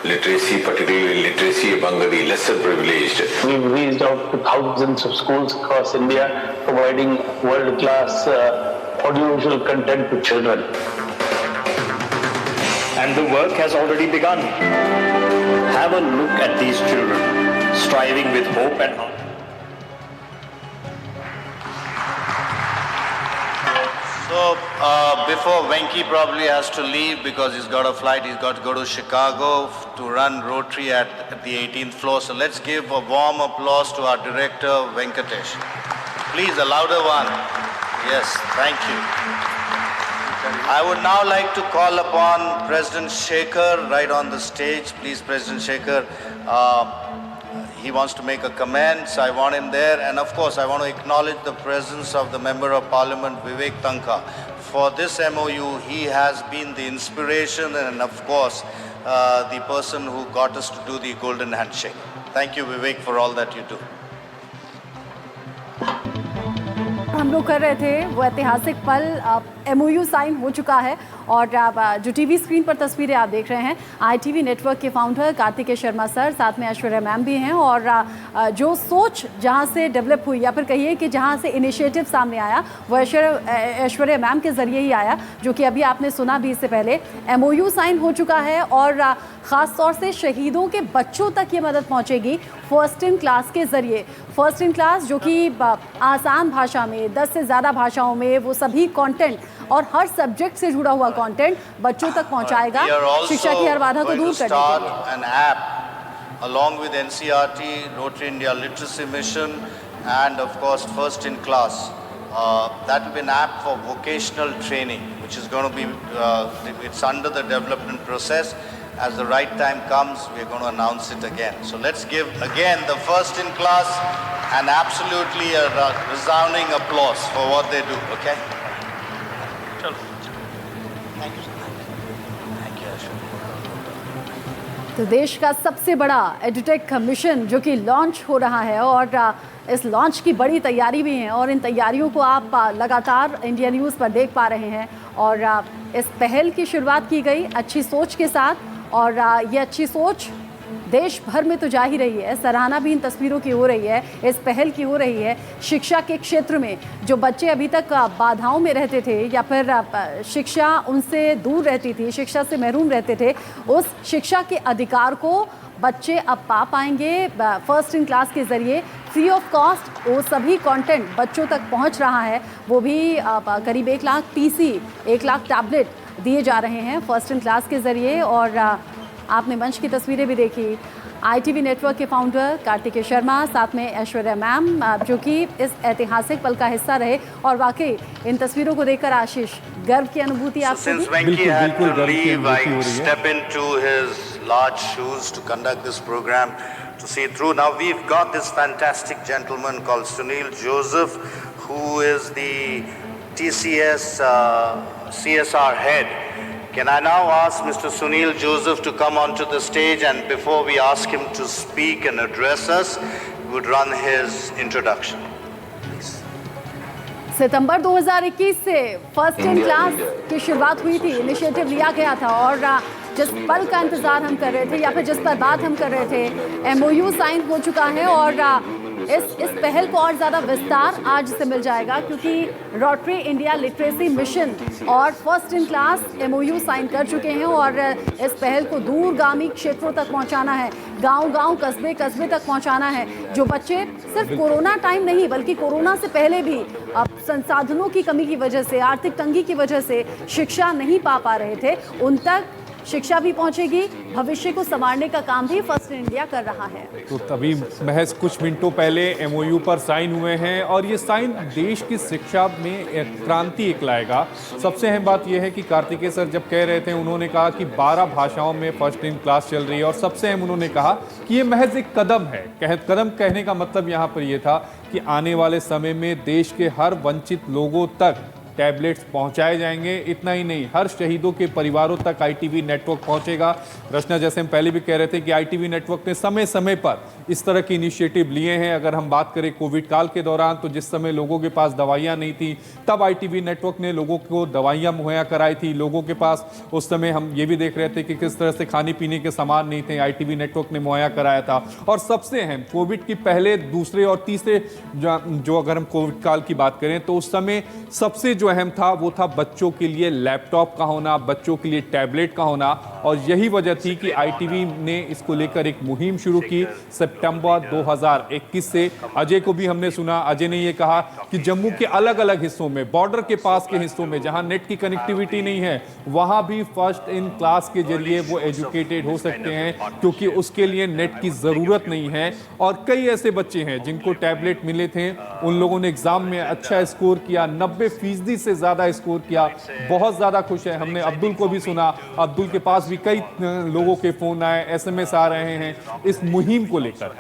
literacy, particularly literacy among the lesser privileged. We've reached out to thousands of schools across India, providing world-class audiovisual content to children. And the work has already begun. Have a look at these children, striving with hope and heart. So before Venki probably has to leave because he's got a flight, he's got to go to Chicago to run Rotary at the 18th floor. So let's give a warm applause to our director, Venkatesh. Please, a louder one. Yes, thank you. I would now like to call upon President Shekhar right on the stage. Please, President Shekhar. He wants to make a comment, so I want him there. And of course, I want to acknowledge the presence of the Member of Parliament, Vivek Tankha. For this MOU, he has been the inspiration and of course, the person who got us to do the golden handshake. Thank you, Vivek, for all that you do. हम लोग कर रहे थे वो ऐतिहासिक पल, MOU sign हो चुका है और जो टीवी स्क्रीन पर तस्वीरें आप देख रहे हैं, ITV नेटवर्क के फाउंडर कार्तिकेय शर्मा सर, साथ में ऐश्वर्या मैम भी हैं और जो सोच जहां से डेवलप हुई या फिर कहिए कि जहां से इनिशिएटिव सामने आया वो ऐश्वर्या मैम के ज़रिए ही आया, जो कि अभी आपने सुना भी इससे पहले। MOU साइन हो चुका है और ख़ास तौर से शहीदों के बच्चों तक ये मदद पहुँचेगी फर्स्ट इन क्लास के ज़रिए। फर्स्ट इन क्लास जो कि आसान भाषा में 10 से ज़्यादा भाषाओं में वो सभी कंटेंट और हर सब्जेक्ट से जुड़ा हुआ कंटेंट बच्चों तक पहुंचाएगा, शिक्षा की हर बाधा को दूर करने के लिए। An app along with NCERT, Rotary India Literacy Mission, and of course First in Class. That will be an app for vocational training, which is going to be it's under the development process. As the right time comes, we are going to announce it again. So let's give again the First in Class an absolutely a resounding applause for what they do. Okay. तो देश का सबसे बड़ा edutech mission जो कि launch हो रहा है और इस लॉन्च की बड़ी तैयारी भी है और इन तैयारियों को आप लगातार इंडिया न्यूज़ पर देख पा रहे हैं और इस पहल की शुरुआत की गई अच्छी सोच के साथ और ये अच्छी सोच देश भर में तो जा ही रही है, सराहना भी इन तस्वीरों की हो रही है, इस पहल की हो रही है। शिक्षा के क्षेत्र में जो बच्चे अभी तक बाधाओं में रहते थे या फिर शिक्षा उनसे दूर रहती थी, शिक्षा से महरूम रहते थे, उस शिक्षा के अधिकार को बच्चे अब पा पाएंगे फर्स्ट इन क्लास के ज़रिए। फ्री ऑफ कॉस्ट वो सभी कंटेंट बच्चों तक पहुंच रहा है, वो भी करीब 1 लाख PC, 1 लाख टैबलेट दिए जा रहे हैं फर्स्ट इन क्लास के ज़रिए। और आपने मंच की तस्वीरें भी देखी, ITV नेटवर्क के फाउंडर कार्तिकेय शर्मा, साथ में ऐश्वर्या मैम जो कि इस ऐतिहासिक पल का हिस्सा रहे और वाकई इन तस्वीरों को देखकर आशीष गर्व की अनुभूति आपको Since Venki had to leave, I step into his large shoes to conduct this program, to see it through. Now we've got this fantastic gentleman called Sunil Joseph, who is the TCS CSR head. Can I now ask Mr. Sunil Joseph to come onto the stage, and before we ask him to speak and address us, we would run his introduction. सितंबर 2021 से first in class की शुरुआत हुई थी, initiative लिया गया था और जिस पल का इंतजार हम कर रहे थे या फिर जिस पर बात हम कर रहे थे, एमओयू साइन हो चुका है और इस पहल को और ज़्यादा विस्तार आज से मिल जाएगा क्योंकि रोटरी इंडिया लिटरेसी मिशन और first in class MOU sign कर चुके हैं और इस पहल को दूरगामी क्षेत्रों तक पहुंचाना है, गांव-गांव, कस्बे-कस्बे तक पहुंचाना है। जो बच्चे सिर्फ कोरोना टाइम नहीं बल्कि कोरोना से पहले भी अब संसाधनों की कमी की वजह से, आर्थिक तंगी की वजह से शिक्षा नहीं पा रहे थे, उन तक शिक्षा भी पहुंचेगी, भविष्य को संवारने का काम भी फर्स्ट इन इंडिया कर रहा है। तो तभी महज कुछ मिनटों पहले एमओयू पर साइन हुए हैं और ये साइन देश की शिक्षा में एक क्रांति एक लाएगा। सबसे अहम बात यह है कि कार्तिकेय सर जब कह रहे थे, उन्होंने कहा कि 12 भाषाओं में फर्स्ट इन क्लास चल रही है और सबसे अहम उन्होंने कहा कि ये महज एक कदम है। कदम कहने का मतलब यहाँ पर यह था कि आने वाले समय में देश के हर वंचित लोगों तक टैबलेट्स पहुंचाए जाएंगे। इतना ही नहीं, हर शहीदों के परिवारों तक आईटीवी नेटवर्क पहुंचेगा। रचना, जैसे हम पहले भी कह रहे थे कि आईटीवी नेटवर्क ने समय समय पर इस तरह की इनिशिएटिव लिए हैं। अगर हम बात करें कोविड काल के दौरान, तो जिस समय लोगों के पास दवाइयां नहीं थी, तब आईटीवी नेटवर्क ने लोगों को दवाइयां मुहैया कराई थी। लोगों के पास उस समय हम ये भी देख रहे थे कि किस तरह से खाने पीने के सामान नहीं थे, आईटीवी नेटवर्क ने मुहैया कराया था। और सबसे अहम, कोविड की पहले, दूसरे और तीसरे जो अगर हम कोविड काल की बात करें तो उस समय सबसे जो अहम था वो था बच्चों के लिए लैपटॉप का होना, बच्चों के लिए टैबलेट का होना। और यही वजह थी कि आईटीवी ने इसको लेकर एक मुहिम शुरू की सितंबर 2021 से। अजय को भी हमने सुना, अजय ने ये कहा कि जम्मू के अलग अलग हिस्सों में, बॉर्डर के पास के हिस्सों में जहां नेट की कनेक्टिविटी नहीं है, वहां भी फर्स्ट इन क्लास के जरिए वो एजुकेटेड हो सकते हैं क्योंकि उसके लिए नेट की जरूरत नहीं है। और कई ऐसे बच्चे हैं जिनको टैबलेट मिले थे, उन लोगों ने एग्जाम में अच्छा स्कोर किया, 90% से ज्यादा स्कोर किया, बहुत ज्यादा खुश है। हमने अब्दुल को भी सुना, अब्दुल के पास भी कई लोगों के फोन आए, एसएमएस आ रहे हैं इस मुहिम को लेकर।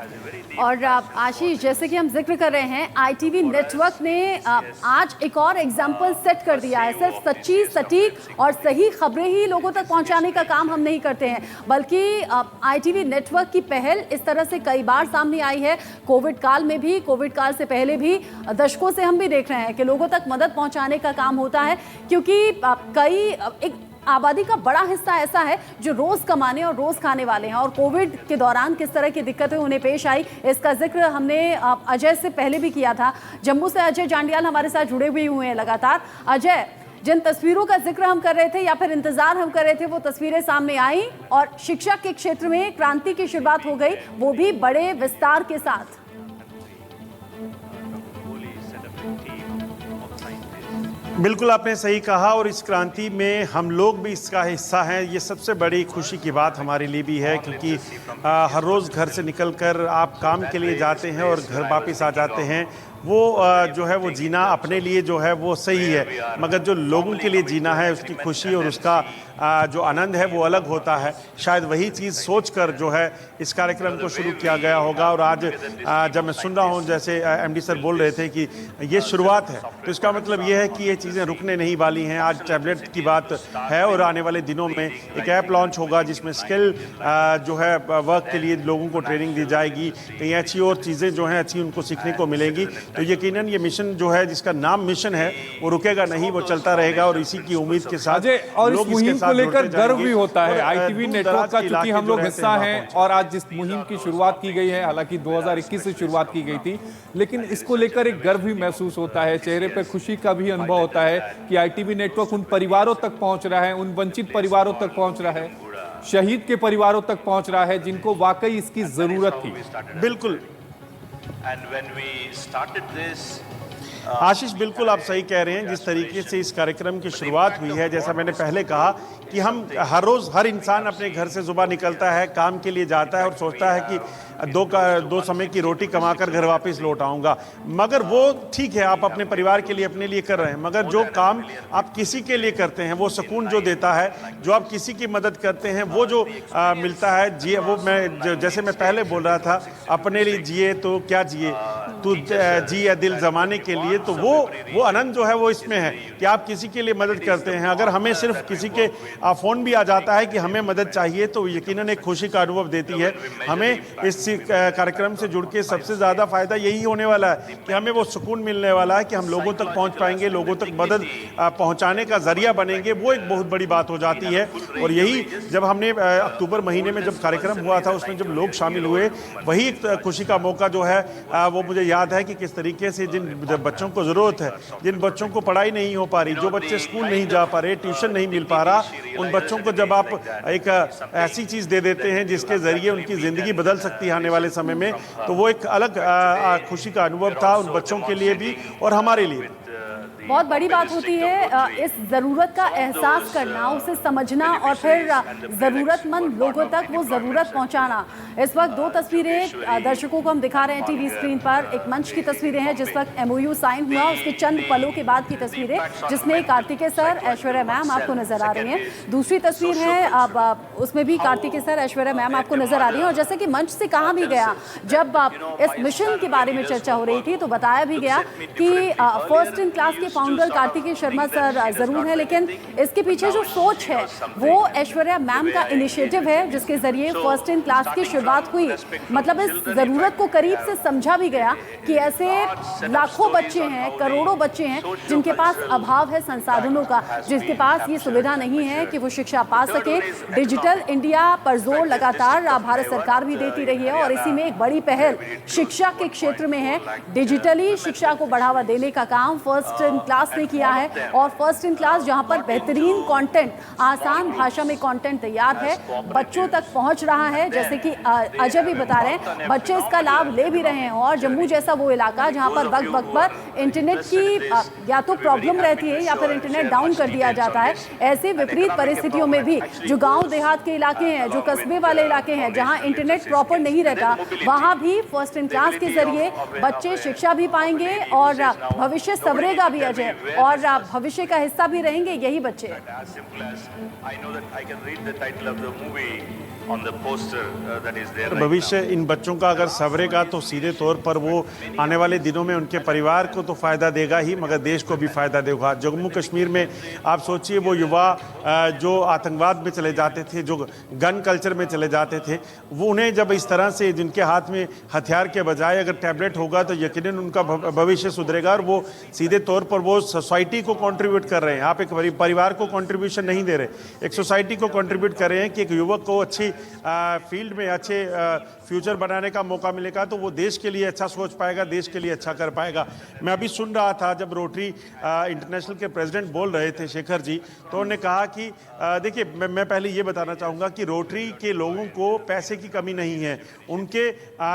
और आशीष, जैसे कि हम जिक्र कर रहे हैं, आईटीवी नेटवर्क ने आज एक और एग्जाम्पल सेट कर दिया है। सिर्फ सच्ची, सटीक और सही खबरें ही लोगों तक पहुंचाने का काम हम नहीं करते हैं, बल्कि आईटीवी नेटवर्क की पहल इस तरह से कई बार सामने आई है। कोविड काल में भी, कोविड काल से पहले भी, दशकों से हम भी देख रहे हैं कि लोगों तक मदद पहुंचाने का काम होता है क्योंकि एक आबादी का बड़ा हिस्सा ऐसा है जो रोज कमाने और रोज खाने वाले हैं। और कोविड के दौरान किस तरह की दिक्कतें उन्हें पेश आई, इसका जिक्र हमने अजय से पहले भी किया था। जम्मू से अजय जांडियाल हमारे साथ जुड़े हुए हैं लगातार। अजय, जिन तस्वीरों का जिक्र हम कर रहे थे या फिर इंतजार हम कर रहे थे, वो तस्वीरें सामने आई और शिक्षा के क्षेत्र में क्रांति की शुरुआत हो गई, वो भी बड़े विस्तार के साथ। बिल्कुल आपने सही कहा और इस क्रांति में हम लोग भी इसका हिस्सा हैं। ये सबसे बड़ी खुशी की बात हमारे लिए भी है क्योंकि हर रोज़ घर से निकलकर आप काम के लिए जाते हैं और घर वापस आ जाते हैं। वो जो है वो जीना अपने लिए जो है वो सही है, मगर जो लोगों के लिए जीना है, उसकी खुशी और उसका जो आनंद है वो अलग होता है। शायद वही चीज़ सोचकर जो है इस कार्यक्रम को शुरू किया गया होगा। और आज जब मैं सुन रहा हूँ, जैसे एमडी सर बोल रहे थे कि ये शुरुआत है, तो इसका मतलब ये है कि ये चीज़ें रुकने नहीं वाली हैं। आज टैबलेट की बात है और आने वाले दिनों में एक ऐप लॉन्च होगा जिसमें स्किल जो है वर्क के लिए लोगों को ट्रेनिंग दी जाएगी। कई अच्छी और चीज़ें जो हैं अच्छी उनको सीखने को मिलेंगी। तो यकीनन ये मिशन जो है, जिसका नाम मिशन है, वो रुकेगा नहीं, वो चलता रहेगा। और इसी की उम्मीद के साथ और इस मुहिम को लेकर गर्व भी होता है आईटीवी नेटवर्क का, चूंकि हम लोग हिस्सा हैं। और आज जिस मुहिम की शुरुआत की गई है, हालांकि 2021 से शुरुआत की गई थी, लेकिन इसको लेकर एक गर्व भी महसूस होता है, चेहरे पर खुशी का भी अनुभव होता है कि आईटीवी नेटवर्क उन परिवारों तक पहुंच रहा है, उन वंचित परिवारों तक पहुंच रहा है, शहीद के परिवारों तक पहुंच रहा है जिनको वाकई इसकी जरूरत थी। बिल्कुल आशीष, बिल्कुल आप सही कह रहे हैं। जिस तरीके से इस कार्यक्रम की शुरुआत हुई है, जैसा मैंने पहले कहा कि हम हर रोज़, हर इंसान अपने घर से सुबह निकलता है, काम के लिए जाता है और सोचता है कि दो समय की रोटी कमाकर घर वापस लौट आऊँगा। मगर वो ठीक है, आप अपने परिवार के लिए, अपने लिए कर रहे हैं, मगर जो काम आप किसी के लिए करते हैं, वो सुकून जो देता है, जो आप किसी की मदद करते हैं, वो जो मिलता है, जिए वो, मैं जैसे मैं पहले बोल रहा था, अपने लिए जिए तो क्या जिए। तू जी है दिल जमाने के लिए, तो वो आनंद जो है वो इसमें है कि आप किसी के लिए मदद करते हैं। अगर हमें सिर्फ किसी के फ़ोन भी आ जाता है कि हमें मदद चाहिए तो यकीनन एक खुशी का अनुभव देती है। हमें इस कार्यक्रम से जुड़ के सबसे ज़्यादा फ़ायदा यही होने वाला है कि हमें वो सुकून मिलने वाला है कि हम लोगों तक पहुँच पाएंगे, लोगों तक मदद पहुँचाने का जरिया बनेंगे। वो एक बहुत बड़ी बात हो जाती है। और यही जब हमने अक्टूबर महीने में जब कार्यक्रम हुआ था उसमें जब लोग शामिल हुए, वही खुशी का मौका जो है वो मुझे याद है कि किस तरीके से जिन बच्चों को ज़रूरत है, जिन बच्चों को पढ़ाई नहीं हो पा रही, जो बच्चे स्कूल नहीं जा पा रहे, ट्यूशन नहीं मिल पा रहा, उन बच्चों को जब आप एक ऐसी चीज़ दे देते हैं जिसके ज़रिए उनकी ज़िंदगी बदल सकती है आने वाले समय में, तो वो एक अलग खुशी का अनुभव था उन बच्चों के लिए भी और हमारे लिए भी। बहुत बड़ी बात होती है इस ज़रूरत का एहसास करना, उसे समझना और फिर ज़रूरतमंद लोगों तक वो ज़रूरत पहुंचाना। इस वक्त दो तस्वीरें दर्शकों को हम दिखा रहे हैं टीवी स्क्रीन पर। एक मंच की तस्वीरें हैं जिस वक्त MOU साइन हुआ, उसके चंद पलों के बाद की तस्वीरें जिसमें कार्तिकेय सर, ऐश्वर्या मैम आपको नजर आ रही हैं। दूसरी तस्वीर है अब उसमें भी कार्तिकेय सर, ऐश्वर्या मैम आपको नजर आ रही हैं। और जैसे कि मंच से कहा भी गया, जब इस मिशन के बारे में चर्चा हो रही थी तो बताया भी गया कि फर्स्ट इन क्लास के फाउंडर कार्तिकेय शर्मा सर जरूर है, लेकिन इसके पीछे जो सोच है वो ऐश्वर्या मैम का इनिशिएटिव है जिसके जरिए फर्स्ट इन क्लास की शुरुआत हुई। मतलब इस जरूरत को करीब से समझा भी गया कि ऐसे लाखों बच्चे हैं, करोड़ों बच्चे हैं जिनके पास अभाव है संसाधनों का, जिनके पास ये सुविधा नहीं है कि वो शिक्षा पा सके। डिजिटल इंडिया पर जोर लगातार भारत सरकार भी देती रही है और इसी में एक बड़ी पहल शिक्षा के क्षेत्र में है। डिजिटली शिक्षा को बढ़ावा देने का काम फर्स्ट इन क्लास ने किया है और फर्स्ट इन क्लास जहां पर बेहतरीन कंटेंट, आसान भाषा में कंटेंट तैयार है, बच्चों तक पहुंच रहा है। जैसे कि अजय भी बता रहे हैं, बच्चे इसका लाभ ले भी रहे हैं। और जम्मू जैसा वो इलाका जहां पर वक्त वक्त पर इंटरनेट की या तो प्रॉब्लम रहती है या फिर इंटरनेट डाउन कर दिया जाता है, ऐसे विपरीत परिस्थितियों में भी जो गाँव देहात के इलाके हैं, जो कस्बे वाले इलाके हैं जहाँ इंटरनेट प्रॉपर नहीं रहता, वहाँ भी फर्स्ट इन क्लास के जरिए बच्चे शिक्षा भी पाएंगे और भविष्य संवरेगा भी अजय, और भविष्य का हिस्सा भी रहेंगे यही बच्चे। भविष्य इन बच्चों का अगर संवरेगा तो सीधे तौर पर वो आने वाले दिनों में उनके परिवार को तो फ़ायदा देगा ही, मगर देश को भी फ़ायदा देगा। जम्मू कश्मीर में आप सोचिए वो युवा जो आतंकवाद में चले जाते थे, जो गन कल्चर में चले जाते थे, वो उन्हें जब इस तरह से जिनके हाथ में हथियार के बजाय अगर टैबलेट होगा तो यकीनन उनका भविष्य सुधरेगा और वो सीधे तौर पर वो सोसाइटी को कंट्रीब्यूट कर रहे हैं। आप एक परिवार को कंट्रीब्यूशन नहीं दे रहे, एक सोसाइटी को कंट्रीब्यूट कर रहे हैं कि एक युवक को अच्छी फील्ड में अच्छे फ्यूचर बनाने का मौका मिलेगा तो वो देश के लिए अच्छा सोच पाएगा, देश के लिए अच्छा कर पाएगा। मैं अभी सुन रहा था जब रोटरी इंटरनेशनल के प्रेसिडेंट बोल रहे थे शेखर जी, तो उन्होंने कहा कि देखिए मैं पहले ये बताना चाहूँगा कि रोटरी के लोगों को पैसे की कमी नहीं है। उनके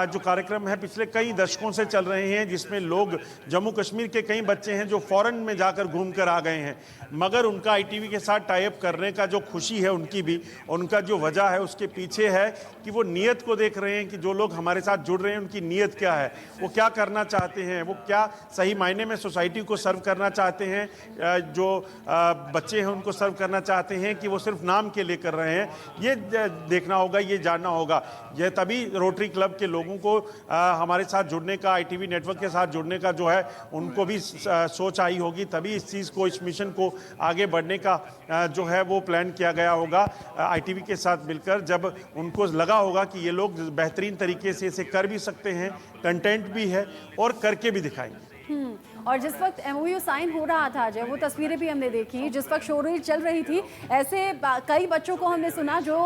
जो कार्यक्रम है पिछले कई दशकों से चल रहे हैं जिसमें लोग जम्मू कश्मीर के कई बच्चे हैं जो फॉरेन में जाकर घूम कर आ गए हैं, मगर उनका ITV के साथ टाई अप करने का जो खुशी है उनकी भी, उनका जो वजह है उसके पीछे है कि वो नीयत को देख रहे हैं कि जो लोग हमारे साथ जुड़ रहे हैं उनकी नीयत क्या है, वो क्या करना चाहते हैं, वो क्या सही मायने में सोसाइटी को सर्व करना चाहते हैं, जो बच्चे हैं उनको सर्व करना चाहते हैं कि वो सिर्फ नाम के लिए कर रहे हैं। ये देखना होगा, ये जानना होगा। ये तभी रोटरी क्लब के लोगों को हमारे साथ जुड़ने का, ITV नेटवर्क के साथ जुड़ने का जो है उनको भी सोच आई होगी, तभी इस चीज़ को, इस मिशन को आगे बढ़ने का जो है वो प्लान किया गया होगा ITV के साथ मिलकर, जब उनको लगा होगा कि ये लोग बेहतरीन तरीके से इसे कर भी सकते हैं, कंटेंट भी है और करके भी दिखाएंगे। और जिस वक्त MOU साइन हो रहा था अजय, वो तस्वीरें भी हमने देखी, जिस वक्त शोरील चल रही थी, ऐसे कई बच्चों को हमने सुना जो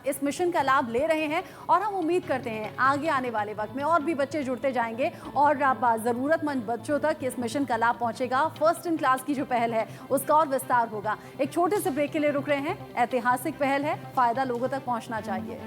इस मिशन का लाभ ले रहे हैं और हम उम्मीद करते हैं आगे आने वाले वक्त में और भी बच्चे जुड़ते जाएंगे और ज़रूरतमंद बच्चों तक इस मिशन का लाभ पहुंचेगा। फर्स्ट इन क्लास की जो पहल है उसका और विस्तार होगा। एक छोटे से ब्रेक के लिए रुक रहे हैं। ऐतिहासिक पहल है, फ़ायदा लोगों तक पहुँचना चाहिए।